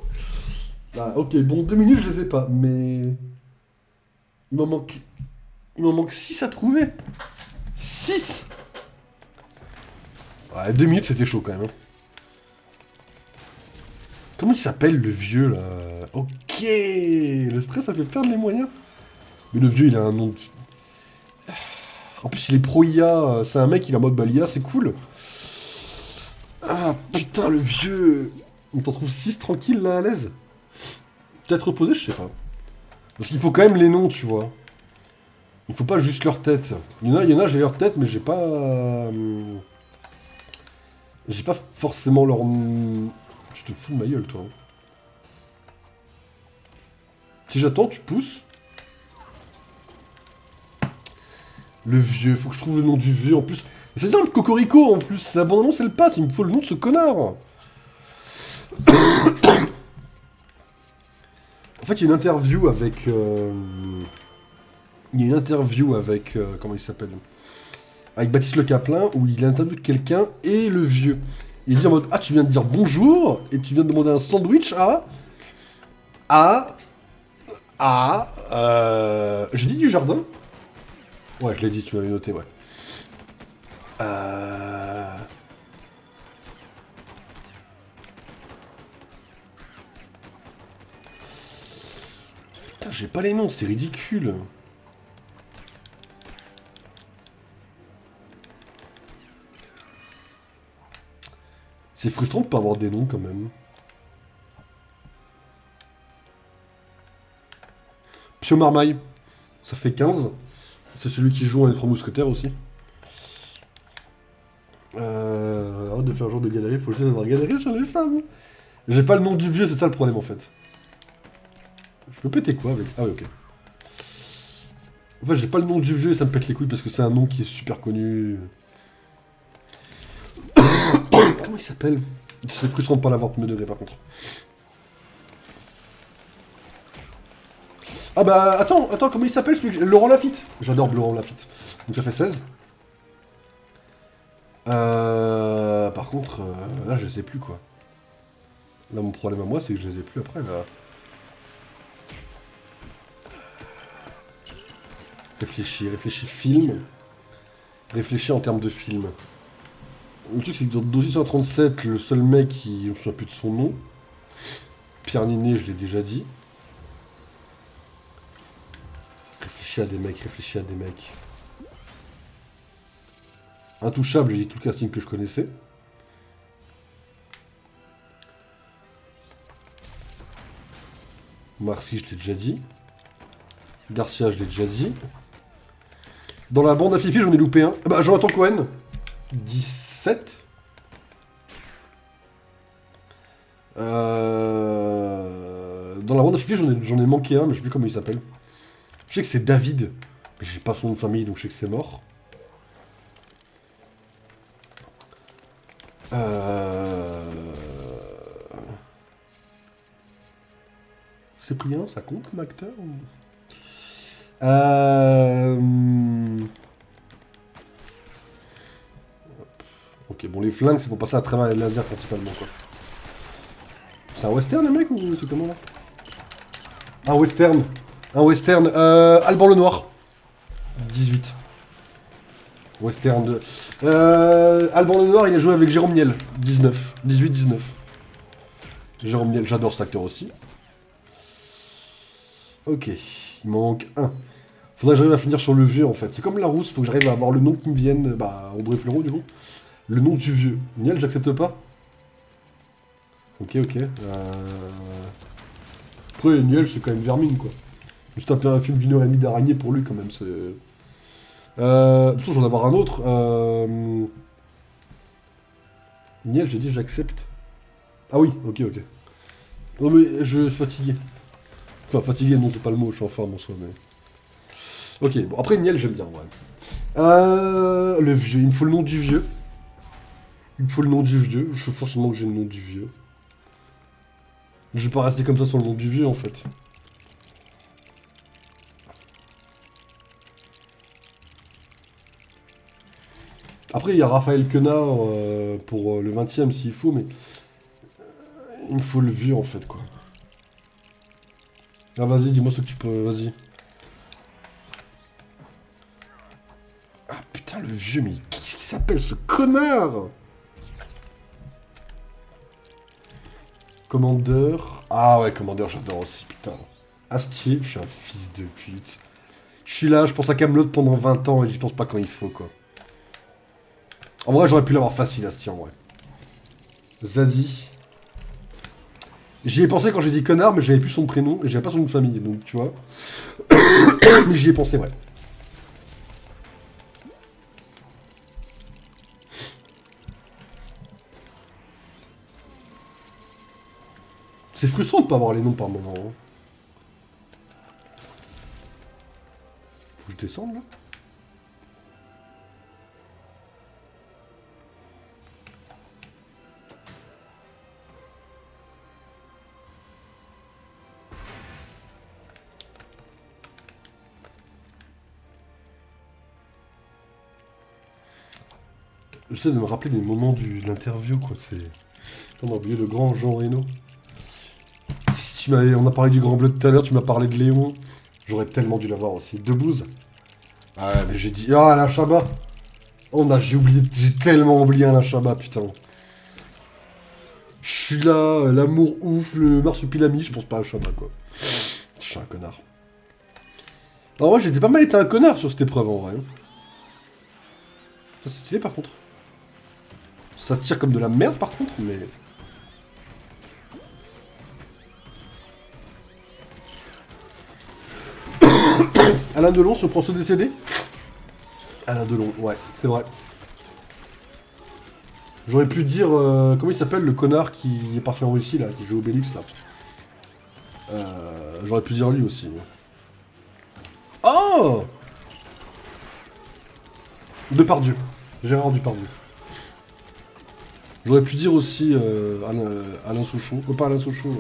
Ah, ok, bon, 2 minutes, je les ai pas, mais... Il m'en manque 6 à trouver. 6. Ouais, 2 minutes, c'était chaud, quand même. Hein. Comment il s'appelle, le vieux, là? Ok. Le stress, ça fait perdre les moyens. Mais le vieux, il a un nom de... En plus, il est pro IA. C'est un mec, il est en mode, bah, l'IA, c'est cool. Ah, putain, le vieux. On t'en trouve 6 tranquille, là, à l'aise. Peut-être reposé, je sais pas. Parce qu'il faut quand même les noms, tu vois. Il faut pas juste leur tête. Il y en a, j'ai leur tête, mais j'ai pas... J'ai pas forcément leur... Je te fous de ma gueule, toi. Si j'attends, tu pousses. Le vieux, faut que je trouve le nom du vieux, en plus. C'est dans le cocorico, en plus. C'est abandonné, c'est le pass. Il me faut le nom de ce connard. En fait, il y a une interview avec... comment il s'appelle? Avec Baptiste Le Caplin, où il interviewe quelqu'un et le vieux. Il dit en mode, ah, tu viens de dire bonjour, et tu viens de demander un sandwich j'ai dit du jardin? Ouais, je l'ai dit, tu m'avais noté, ouais. Putain, j'ai pas les noms, c'est ridicule. C'est frustrant de pas avoir des noms, quand même. Pio Marmaille, ça fait 15. C'est celui qui joue dans Les Trois Mousquetaires aussi. Arrête de faire un jour de galerie, faut juste avoir galéré sur les femmes. J'ai pas le nom du vieux, c'est ça le problème en fait. Je peux péter quoi avec... Ah oui, ok. En fait, j'ai pas le nom du vieux et ça me pète les couilles parce que c'est un nom qui est super connu. Comment il s'appelle? C'est frustrant de pas l'avoir premier degré par contre. Ah bah attends, comment il s'appelle celui que... Laurent Lafitte. J'adore Laurent Lafitte. Donc ça fait 16. Par contre, là, je les ai plus, quoi. Là, mon problème à moi, c'est que je les ai plus après, là. Réfléchis film. Réfléchis en termes de film. Le truc, c'est que dans Dossier 137, le seul mec qui... Je me souviens plus de son nom. Pierre Ninet, je l'ai déjà dit. Réfléchis à des mecs. Intouchable, j'ai dit tout le casting que je connaissais. Marcy, je l'ai déjà dit. Garcia, je l'ai déjà dit. Dans la bande à Fifi, j'en ai loupé un. Bah, Jonathan Cohen. 17. Dans la bande à Fifi, j'en ai manqué un, mais je sais plus comment il s'appelle. Je sais que c'est David, mais j'ai pas son nom de famille, donc je sais que c'est mort. Cyprien, ça compte comme acteur ou... Ok, bon, les flingues, c'est pour passer à travers les lasers principalement, quoi. C'est un western, le mec, ou c'est comment, là? Un western. Alban Lenoir. 18. Western de... Alban Lenoir, il a joué avec Jérôme Niel. 19. 18-19. Jérôme Niel, j'adore cet acteur aussi. Ok, il manque un. Faudrait que j'arrive à finir sur le vieux, en fait. C'est comme Larousse, faut que j'arrive à avoir le nom qui me vienne. Bah, André Fleurot, du coup. Le nom du vieux. Niel, j'accepte pas. Ok. Après, Niel, c'est quand même Vermine, quoi. Juste taper un film d'1h30 d'araignée pour lui, quand même, c'est... j'en ai avoir un autre. Niel, j'ai dit j'accepte. Ah oui, ok. Non mais, je suis fatigué. Enfin, fatigué, non, c'est pas le mot, je suis en forme en soi, mais... Ok, bon, après Niel, j'aime bien, ouais. Le vieux, il me faut le nom du vieux. Je sais forcément que j'ai le nom du vieux. Je vais pas rester comme ça sur le nom du vieux, en fait. Après, il y a Raphaël Quenard pour le 20ème s'il faut, mais... il me faut le vieux, en fait, quoi. Ah, vas-y, dis-moi ce que tu peux, vas-y. Ah, putain, le vieux, mais qu'est-ce qu'il s'appelle, ce connard? Commandeur... Ah ouais, Commandeur, j'adore aussi, putain. Astier, je suis un fils de pute. Je suis là, je pense à Kaamelott pendant 20 ans et j'y pense pas quand il faut, quoi. En vrai, j'aurais pu l'avoir facile, Astier, en vrai. Zadie. J'y ai pensé quand j'ai dit connard, mais j'avais plus son prénom et j'avais pas son nom de famille, donc tu vois. Mais j'y ai pensé, ouais. C'est frustrant de pas avoir les noms par moment. Hein. Faut que je descende là. J'essaie de me rappeler des moments de l'interview, quoi. C'est. On a oublié le grand Jean Reno. Si on a parlé du Grand Bleu tout à l'heure, tu m'as parlé de Léon. J'aurais tellement dû l'avoir aussi. Debouze. Ah, mais j'ai dit. Ah, Alain Chabat. J'ai tellement oublié Alain Chabat, putain. Je suis là, l'amour ouf, le marsupilami, je pense pas à Chabat, quoi. Je suis un connard. Alors, moi, j'étais pas mal été un connard sur cette épreuve, en vrai. Ça, c'est stylé, par contre. Ça tire comme de la merde, par contre, mais... Alain Delon, si on prend ce décédé. Alain Delon, ouais, c'est vrai. J'aurais pu dire... comment il s'appelle, le connard qui est parti en Russie, là, qui joue au Bélix, là. J'aurais pu dire lui aussi. Oh Depardieu. Gérard Depardieu. J'aurais pu dire aussi Alain Souchon. Pas Alain Souchon.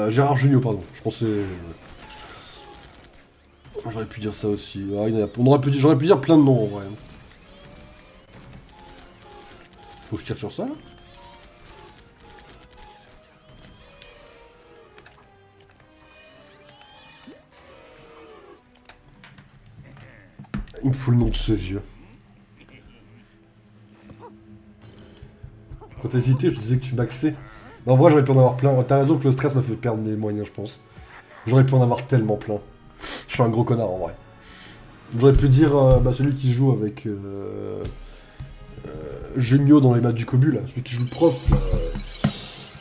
Gérard Jugnot, pardon. Je pensais... J'aurais pu dire ça aussi. Ah, j'aurais pu dire plein de noms, en vrai. Faut que je tire sur ça, là? Il me fout le nom de ce vieux. Quand t'as hésité, je disais que tu maxais. Non, en vrai, j'aurais pu en avoir plein. T'as raison que le stress m'a fait perdre mes moyens, je pense. J'aurais pu en avoir tellement plein. Je suis un gros connard, en vrai. J'aurais pu dire celui qui joue avec Junio dans les maths du Cobu, là. Celui qui joue le prof, là.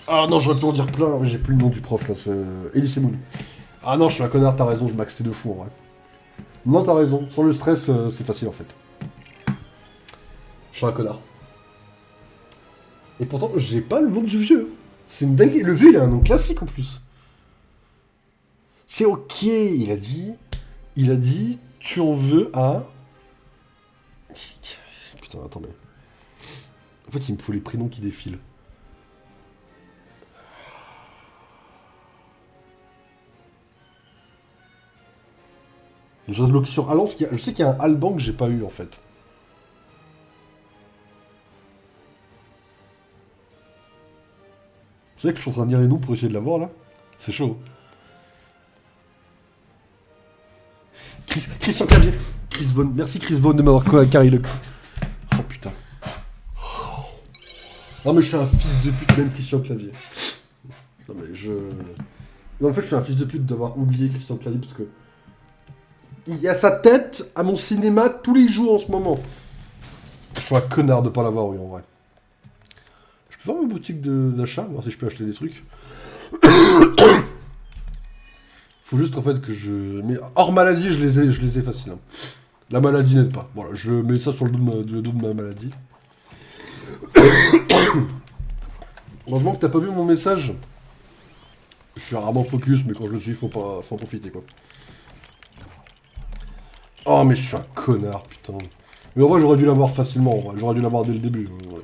Ah non, j'aurais pu en dire plein, mais j'ai plus le nom du prof, là. C'est Elise Moon. Ah non, je suis un connard, t'as raison, je maxais de fou, en vrai. Non, t'as raison. Sans le stress, c'est facile, en fait. Je suis un connard. Et pourtant, j'ai pas le nom du vieux. C'est une dinguerie. Le vieux, il a un nom classique, en plus. C'est ok, il a dit... Il a dit... Tu en veux à... Putain, attendez. En fait, il me faut les prénoms qui défilent. Je reste bloqué sur Alban, parce je sais qu'il y a un Alban que j'ai pas eu, en fait. Vous savez que je suis en train de dire les noms pour essayer de l'avoir, là? C'est chaud. Christian Clavier. Chris Vaughan. Merci Chris Vaughan de m'avoir carré le cul. Oh putain. Non mais je suis un fils de pute, même Christian Clavier. Non mais je... Non, en fait je suis un fils de pute d'avoir oublié Christian Clavier parce que... Il y a sa tête à mon cinéma tous les jours en ce moment. Je suis un connard de pas l'avoir eu en vrai. Je peux faire ma boutique d'achat, voir si je peux acheter des trucs. Faut juste en fait que je... Mais hors maladie, je les ai faciles. Hein. La maladie n'aide pas. Voilà, je mets ça sur le dos de ma maladie. Heureusement que t'as pas vu mon message. Je suis rarement focus, mais quand je le suis, faut en profiter quoi. Oh mais je suis un connard, putain. Mais en vrai, j'aurais dû l'avoir facilement, en vrai. J'aurais dû l'avoir dès le début. Ouais.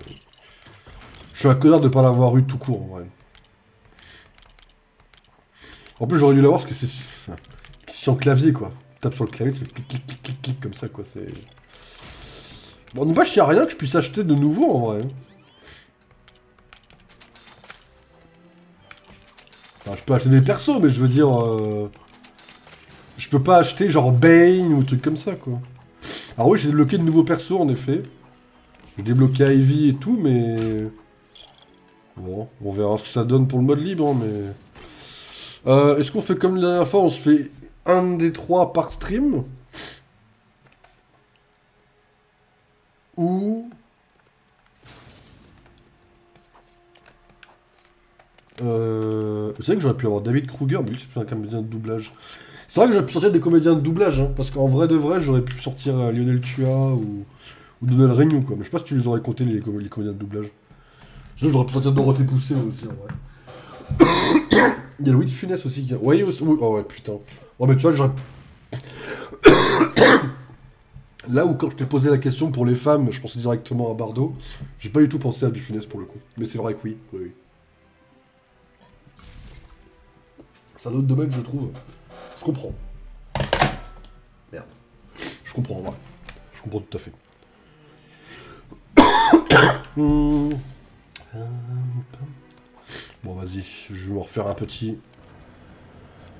Je suis un connard de pas l'avoir eu tout court, en vrai. En plus, j'aurais dû l'avoir parce que c'est... Christian Clavier, quoi. Tu tapes sur le clavier, tu fais clic, clic, clic, clic, clic, comme ça, quoi. C'est... Bon, n'empêche, il n'y a rien que je puisse acheter de nouveau, en vrai. Enfin, je peux acheter des persos, mais je veux dire... Je peux pas acheter, genre, Bane ou trucs comme ça, quoi. Alors oui, j'ai débloqué de nouveaux persos, en effet. J'ai débloqué Ivy et tout, mais... Bon, on verra ce que ça donne pour le mode libre, hein, mais... Est-ce qu'on fait comme la dernière fois, on se fait un des 3 par stream? Ou... C'est vrai que j'aurais pu avoir David Kruger, mais lui c'est plus un comédien de doublage. C'est vrai que j'aurais pu sortir des comédiens de doublage, hein, parce qu'en vrai de vrai, j'aurais pu sortir Lionel Tua ou Donald Renew, quoi. Mais je sais pas si tu les aurais comptés, les comédiens de doublage. Sinon, j'aurais pu sortir Dorothée Poussé aussi, en vrai. Il y a Louis de Funès aussi qui... Ouais, aussi... Oh ouais, putain. Oh mais tu vois, j'aurais... Là où quand je t'ai posé la question pour les femmes, je pensais directement à Bardot. J'ai pas du tout pensé à du Funès pour le coup. Mais c'est vrai que oui, oui, oui. C'est un autre domaine, je trouve. Je comprends. Merde. Je comprends, en vrai. Je comprends tout à fait. Bon, vas-y, je vais me refaire un petit.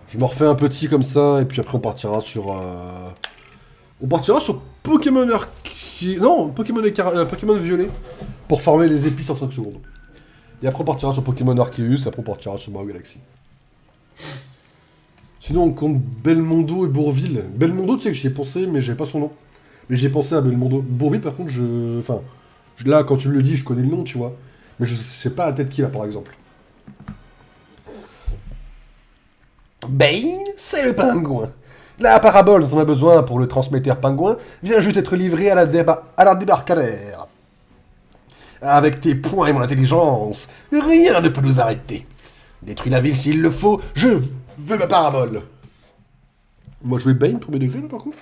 Je me refais un petit comme ça, et puis après on partira sur... On partira sur Pokémon Arceus... Non, Pokémon Violet, pour farmer les épices en 5 secondes. Et après on partira sur Pokémon Arceus, et après on partira sur Mario Galaxy. Sinon on compte Belmondo et Bourville. Belmondo, tu sais que j'y ai pensé, mais j'avais pas son nom. Mais j'ai pensé à Belmondo. Bourville, par contre, Enfin, là, quand tu me le dis, je connais le nom, tu vois. Mais je sais pas la tête qu'il a, par exemple. Bane, c'est le pingouin. La parabole dont on a besoin pour le transmetteur pingouin vient juste d'être livrée à la débarcadère. Avec tes poings et mon intelligence, rien ne peut nous arrêter. Détruis la ville s'il le faut, je veux ma parabole. Moi, je vais Bane premier degré, là, par contre.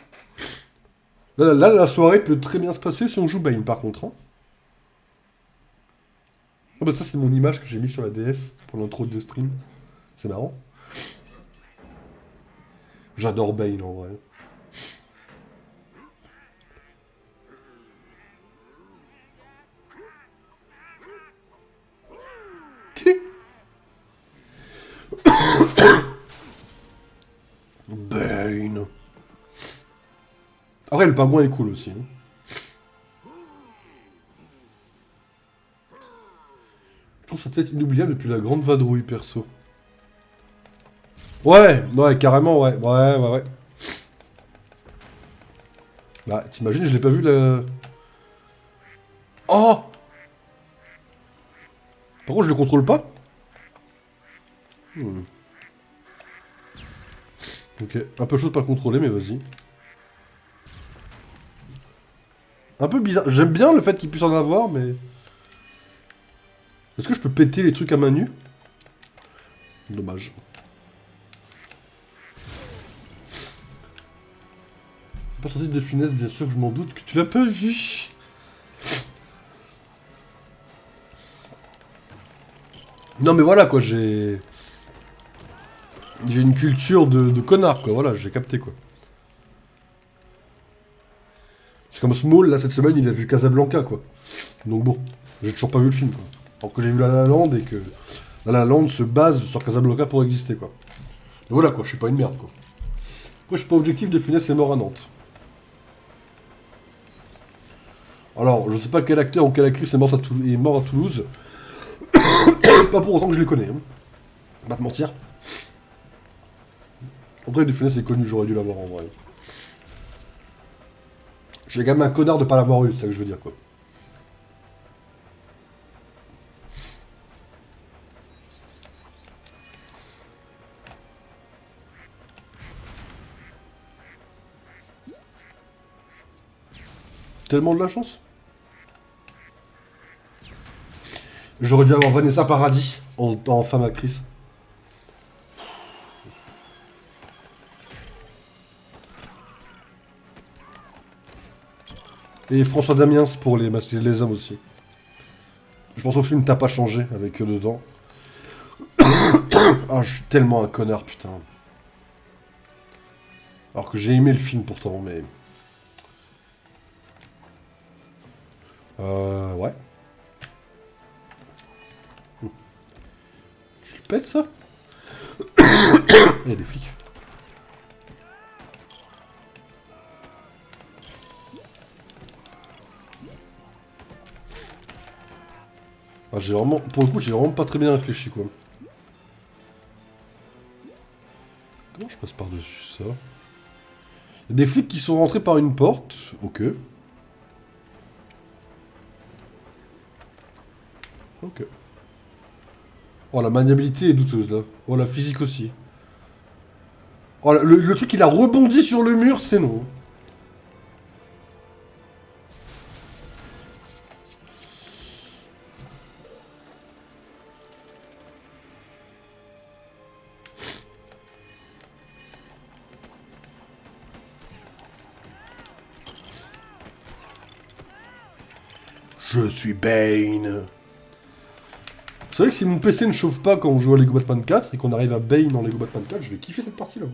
Là, la soirée peut très bien se passer si on joue Bane, par contre. Hein. Oh, bah ça, c'est mon image que j'ai mis sur la DS pour l'intro de stream. C'est marrant. J'adore Bane, en vrai. Bane. Après, le pingouin est cool aussi. Hein. Je trouve sa tête inoubliable depuis la grande vadrouille, perso. Ouais, ouais, carrément, ouais. Ouais. Bah, t'imagines, je l'ai pas vu, le... Oh! Par contre, je le contrôle pas. Ok, un peu chaud de pas le contrôler, mais vas-y. Un peu bizarre. J'aime bien le fait qu'il puisse en avoir, mais... Est-ce que je peux péter les trucs à main nue? Dommage. Pas sorti de finesse, bien sûr que je m'en doute que tu l'as pas vu. Non mais voilà quoi, j'ai une culture de connard quoi, voilà, j'ai capté quoi. C'est comme Small, là cette semaine il a vu Casablanca quoi. Donc bon, j'ai toujours pas vu le film quoi. Alors que j'ai vu La La Land et que La La Land se base sur Casablanca pour exister quoi. Mais voilà quoi, je suis pas une merde quoi. Moi je suis pas objectif de finesse est mort à Nantes. Alors, je sais pas quel acteur ou quelle actrice est mort à Toulouse. Pas pour autant que je les connais. Hein. Pas te mentir. André de Funès est connu, j'aurais dû l'avoir en vrai. J'ai quand même un connard de pas l'avoir eu, c'est ça que je veux dire quoi. Tellement de la chance. J'aurais dû avoir Vanessa Paradis en femme actrice. Et François Damiens pour les hommes aussi. Je pense au film T'as pas changé avec eux dedans. Ah, je suis tellement un connard, putain. Alors que j'ai aimé le film pourtant, mais... ouais. Tu le pètes, ça? Il y a des flics. Ah, j'ai vraiment... Pour le coup, j'ai vraiment pas très bien réfléchi, quoi. Comment je passe par-dessus ça? Il y a des flics qui sont rentrés par une porte. Ok. Ok. Oh, la maniabilité est douteuse, là. Oh, la physique aussi. Oh, le truc, il a rebondi sur le mur, c'est non. Je suis Bane. C'est vrai que si mon PC ne chauffe pas quand on joue à Lego Batman 4 et qu'on arrive à Bane dans Lego Batman 4, je vais kiffer cette partie-là.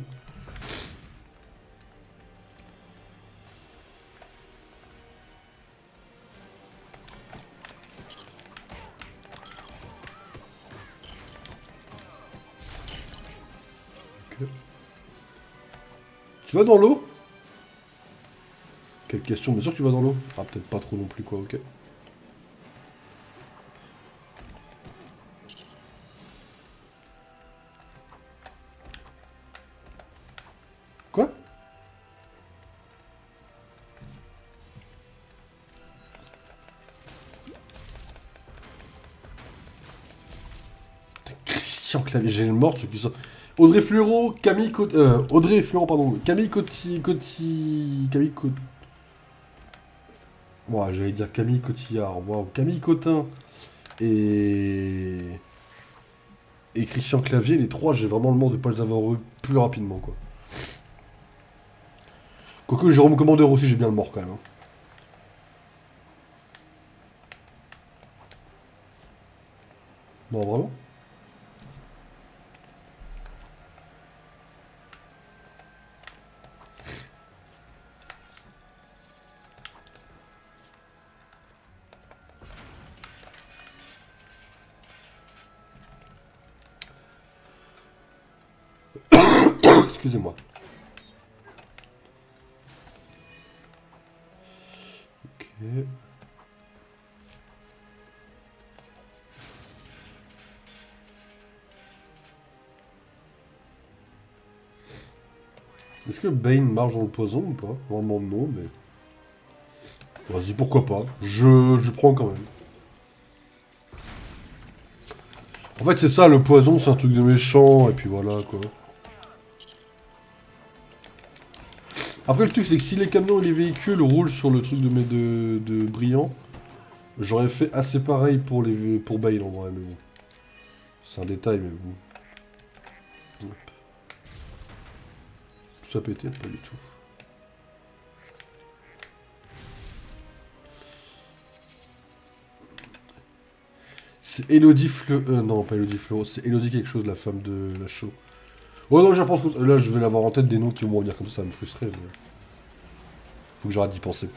Ok. Tu vas dans l'eau? Quelle question, bien sûr que tu vas dans l'eau. Ah, peut-être pas trop non plus, quoi, ok. Quoi? Christian Clavier, j'ai le mort, ceux qui sont... Audrey Fleurot, Camille Audrey Fleurot, pardon. Camille Camille Ouais, j'allais dire Camille Cotillard. Waouh, Camille Cotin et... Et Christian Clavier, les trois, j'ai vraiment le mort de pas les avoir eu plus rapidement, quoi. Quoique Jérôme Commandeur aussi, j'ai bien le mort, quand même. Hein. Non, vraiment? Excusez-moi. Ok. Est-ce que Bane marche dans le poison ou pas? Normalement non, mais... Vas-y, pourquoi pas. Je prends quand même. En fait, c'est ça, le poison, c'est un truc de méchant, et puis voilà, quoi. Après, le truc, c'est que si les camions et les véhicules roulent sur le truc de brillant, j'aurais fait assez pareil pour Bale, en vrai, mais bon. C'est un détail, mais bon. Hop. Tout ça pété? Pas du tout. C'est Elodie non, pas Elodie Fleur, c'est Elodie quelque chose, la femme de la show. Oh non, je pense que... Là, je vais l'avoir en tête des noms qui vont revenir comme ça va me frustrer, mais... Faut que j'arrête d'y penser.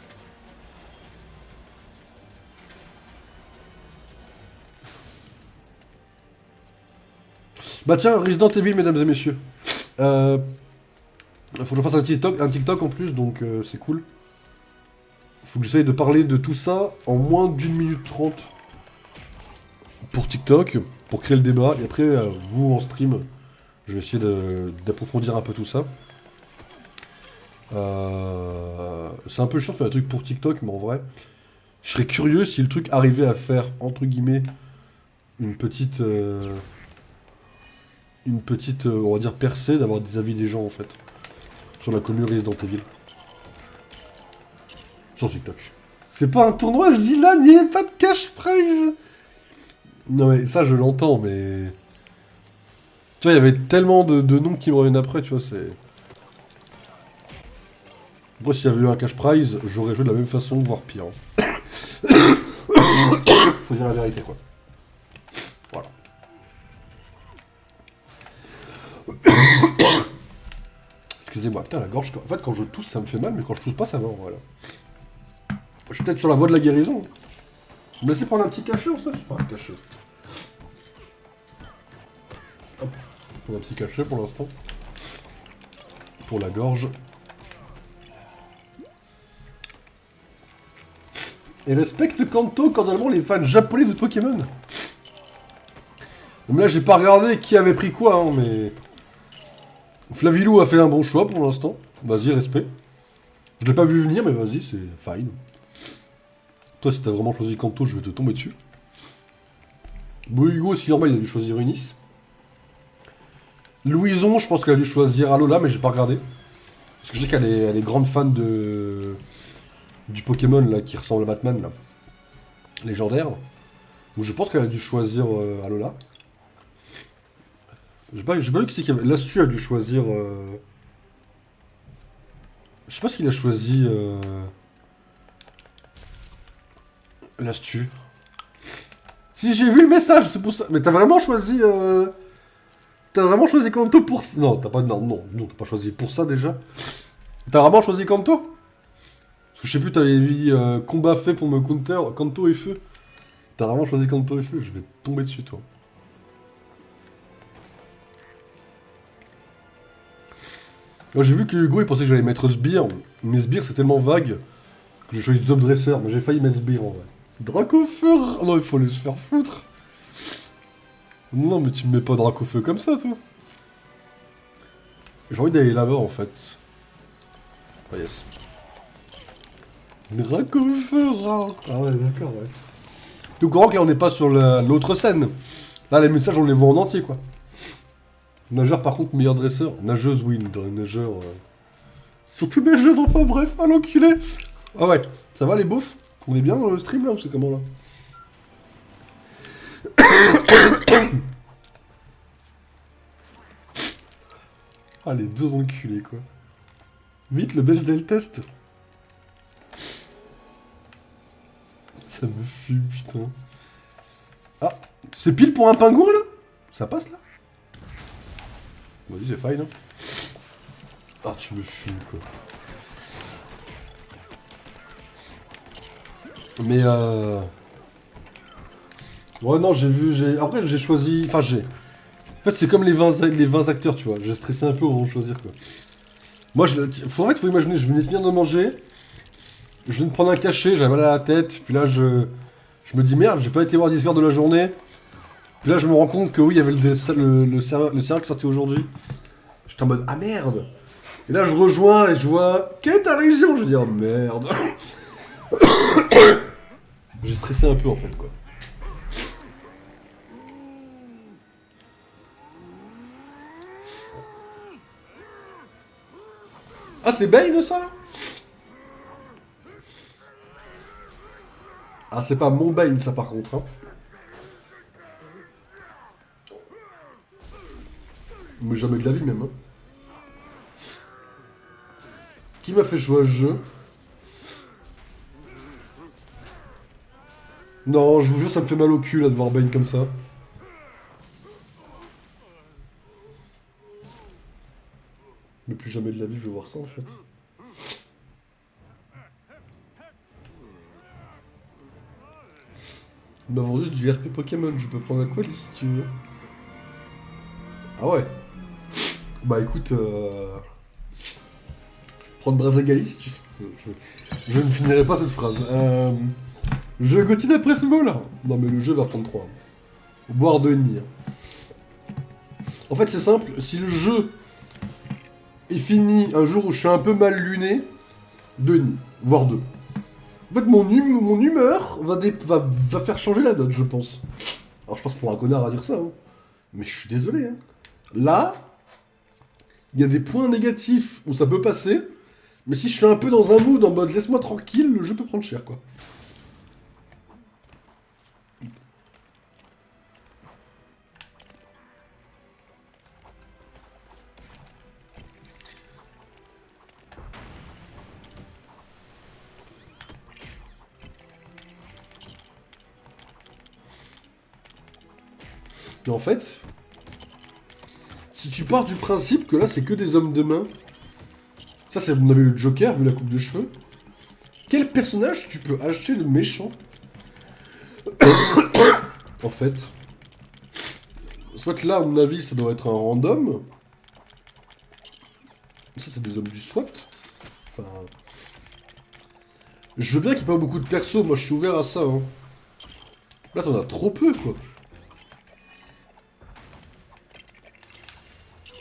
Bah tiens, Resident Evil, mesdames et messieurs. Faut que je fasse un TikTok en plus, donc c'est cool. Faut que j'essaye de parler de tout ça en moins d'une minute 30 pour TikTok, pour créer le débat. Et après, vous en stream, je vais essayer d'approfondir un peu tout ça. C'est un peu chiant de faire des trucs pour TikTok, mais en vrai, je serais curieux si le truc arrivait à faire, entre guillemets, une petite, on va dire, percée, d'avoir des avis des gens, en fait, sur la communauté Resident Evil. Sur TikTok. C'est pas un tournoi, Zilan, il n'y a pas de cash prize. Non mais ça, je l'entends, mais... Tu vois, il y avait tellement de noms qui me reviennent après, tu vois, c'est... Moi, s'il y avait eu un cash prize, j'aurais joué de la même façon, voire pire. Faut dire la vérité, quoi. Voilà. Excusez-moi, putain, la gorge... En fait, quand je tousse, ça me fait mal, mais quand je tousse pas, ça va, voilà. Je suis peut-être sur la voie de la guérison. Vous me laissez prendre un petit cachet, en fait. Enfin, un cachet. Hop. Pour un petit cachet, pour l'instant. Pour la gorge. Et respecte Kanto cordialement les fans japonais de Pokémon. Mais là, j'ai pas regardé qui avait pris quoi, hein, mais... Flavilou a fait un bon choix pour l'instant. Vas-y, respect. Je l'ai pas vu venir, mais vas-y, c'est fine. Toi, si t'as vraiment choisi Kanto, je vais te tomber dessus. Boigo, si normal, il a dû choisir Unis. Louison, je pense qu'elle a dû choisir Alola, mais j'ai pas regardé. Parce que je sais qu'elle est grande fan du Pokémon là, qui ressemble à Batman, là. Légendaire. Donc je pense qu'elle a dû choisir Alola. J'ai pas vu qui c'est qui avait... L'Astu a dû choisir... Je sais pas ce qu'il a choisi... L'Astu. Si, j'ai vu le message, c'est pour ça. Mais t'as vraiment choisi... T'as vraiment choisi Kanto pour... Non, t'as pas... Non, t'as pas choisi pour ça, déjà. T'as vraiment choisi Kanto? Parce que je sais plus, t'avais mis combat fait pour me counter, Kanto et feu. T'as vraiment choisi Kanto et feu, je vais tomber dessus, toi. Moi, j'ai vu que Hugo, il pensait que j'allais mettre Sbire, mais Sbire, c'est tellement vague que j'ai choisi Top Dresser, mais j'ai failli mettre Sbire, en vrai. Dracofeu. Oh non, il faut les se faire foutre. Non, mais tu me mets pas Dracofeu comme ça, toi. J'ai envie d'aller là-bas, en fait. Ah, yes. Dracofeu. Ah ouais, d'accord, ouais. Tout courant que là, on n'est pas sur l'autre scène. Là, les messages, on les voit en entier, quoi. Nageur, par contre, meilleur dresseur. Nageuse, oui, nageur... Surtout nageuse, enfin, bref, à l'enculé. Ah ouais, ça va, les beaufs? On est bien dans le stream, là, ou c'est comment, là? Ah, les deux enculés, quoi. Vite, le Bechdel test. Ça me fume, putain. Ah, c'est pile pour un pingouin, là? Ça passe, là? Vas-y, c'est fine, hein. Ah, tu me fumes, quoi. Mais, ouais, non, Après, j'ai choisi... Enfin, j'ai... En fait, c'est comme les 20 acteurs, tu vois. J'ai stressé un peu avant de choisir, quoi. Moi, en fait, faut imaginer, je venais finir de manger. Je viens de prendre un cachet, j'avais mal à la tête, puis là je me dis merde, j'ai pas été voir Discord de la journée. Puis là je me rends compte que oui, il y avait le serveur qui sortait aujourd'hui. J'étais en mode ah merde. Et là je rejoins et je vois quelle est ta région. Je dis oh merde. J'ai stressé un peu en fait quoi. Ah c'est Bane ça là? Ah c'est pas mon Bane ça par contre hein. Mais jamais de la vie même hein. Qui m'a fait jouer à ce jeu? Non, je vous jure, ça me fait mal au cul là de voir Bane comme ça. Mais plus jamais de la vie, je veux voir ça en fait. Il m'a vendu du RP Pokémon, je peux prendre un quoi si tu veux. Ah ouais. Bah écoute, prendre Brazagali si tu veux. Je ne finirai pas cette phrase. Je Gauthier d'après ce mot là. Non mais le jeu va prendre 3. Voire 2,5. En fait c'est simple, si le jeu est fini un jour où je suis un peu mal luné, 2,5, voire 2. En fait mon humeur va faire changer la note je pense. Alors je pense pour un connard à dire ça, hein. Mais je suis désolé. Hein. Là, il y a des points négatifs où ça peut passer, mais si je suis un peu dans un mood en mode laisse-moi tranquille, le jeu peut prendre cher quoi. Mais en fait, si tu pars du principe que là c'est que des hommes de main, ça c'est vous avez le Joker vu la coupe de cheveux. Quel personnage tu peux acheter de méchant? En fait. Soit là, à mon avis, ça doit être un random. Ça, c'est des hommes du SWAT. Enfin. Je veux bien qu'il n'y ait pas beaucoup de persos, moi je suis ouvert à ça. Hein. Là, t'en as trop peu, quoi.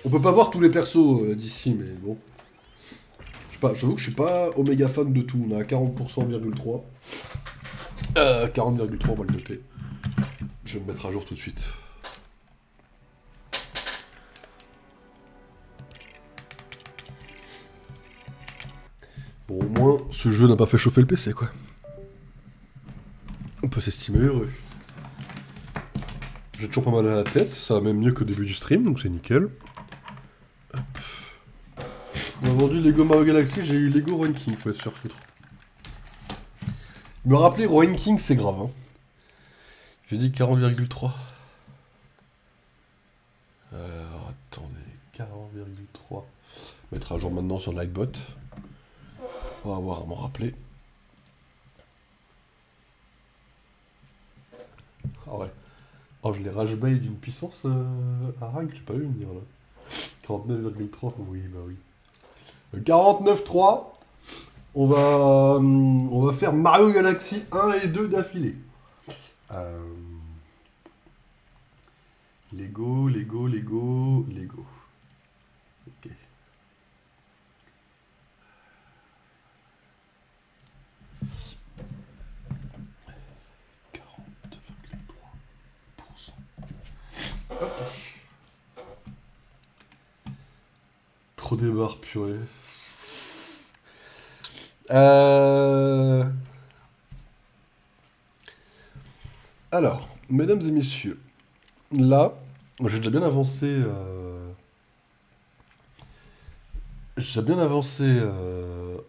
On peut pas voir tous les persos d'ici, mais bon. J'avoue que je suis pas oméga fan de tout. On a 40%,3. 40,3, on va le noter. Je vais me mettre à jour tout de suite. Bon, au moins, ce jeu n'a pas fait chauffer le PC, quoi. On peut s'estimer heureux. J'ai toujours pas mal à la tête, ça va même mieux qu'au début du stream, donc c'est nickel. Hop. On a vendu Lego Mario Galaxy, j'ai eu Lego Rowan King, faut se faire foutre. Me rappeler Rowan King, c'est grave, hein. J'ai dit 40,3. Attendez, 40,3. Mettre à jour maintenant sur Lightbot. On va avoir à m'en rappeler. Ah ouais. Oh, je l'ai rage bay d'une puissance à rank, j'ai pas eu venir là. 49,3, oui, bah oui. 49,3. On va faire Mario Galaxy 1 et 2 d'affilée. Lego. Ok. Trop des barres, purée. Alors, mesdames et messieurs, là, j'ai déjà bien avancé.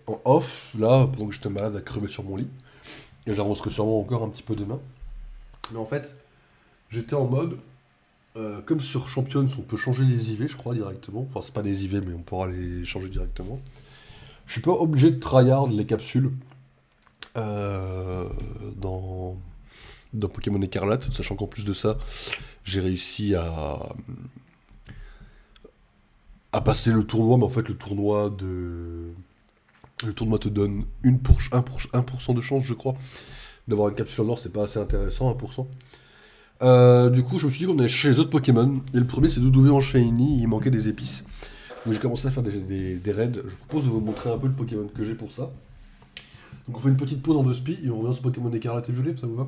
En off, là, pendant que j'étais malade à crever sur mon lit. Et j'avancerai sûrement encore un petit peu demain. Mais en fait, j'étais en mode. Comme sur Champions, on peut changer les IV, je crois, directement. Enfin, c'est pas des IV, mais on pourra les changer directement. Je suis pas obligé de tryhard les capsules dans Pokémon Écarlate, sachant qu'en plus de ça, j'ai réussi à passer le tournoi, mais en fait le tournoi Le tournoi te donne 1% de chance, je crois, d'avoir une capsule en or, c'est pas assez intéressant, 1%. Du coup, je me suis dit qu'on allait chercher les autres Pokémon. Et le premier, c'est Doudouvé en Shiny, il manquait des épices. Donc j'ai commencé à faire des raids. Je vous propose de vous montrer un peu le Pokémon que j'ai pour ça. Donc on fait une petite pause en 2 spi et on revient sur Pokémon écarlate et violet, ça vous va?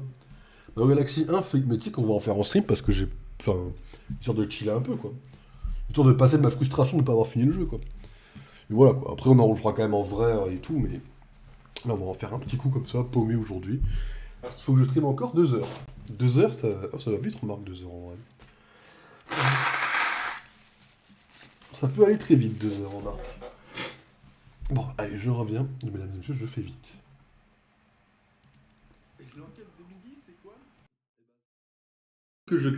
Bah, Galaxy 1, Flegmatic, on va en faire en stream parce que j'ai. Enfin, histoire de chiller un peu, quoi. Histoire de passer de ma frustration de ne pas avoir fini le jeu, quoi. Et voilà, quoi. Après, on le fera quand même en vrai et tout, mais là, on va en faire un petit coup comme ça, paumé aujourd'hui. Parce qu'il faut que je stream encore 2 heures. 2 heures, ça, oh, ça va vite, remarque, 2 heures en vrai. Ça peut aller très vite, 2 heures, remarque. Bon, allez, je reviens. Mesdames et messieurs, je fais vite. Et l'enquête de midi, c'est quoi? Que je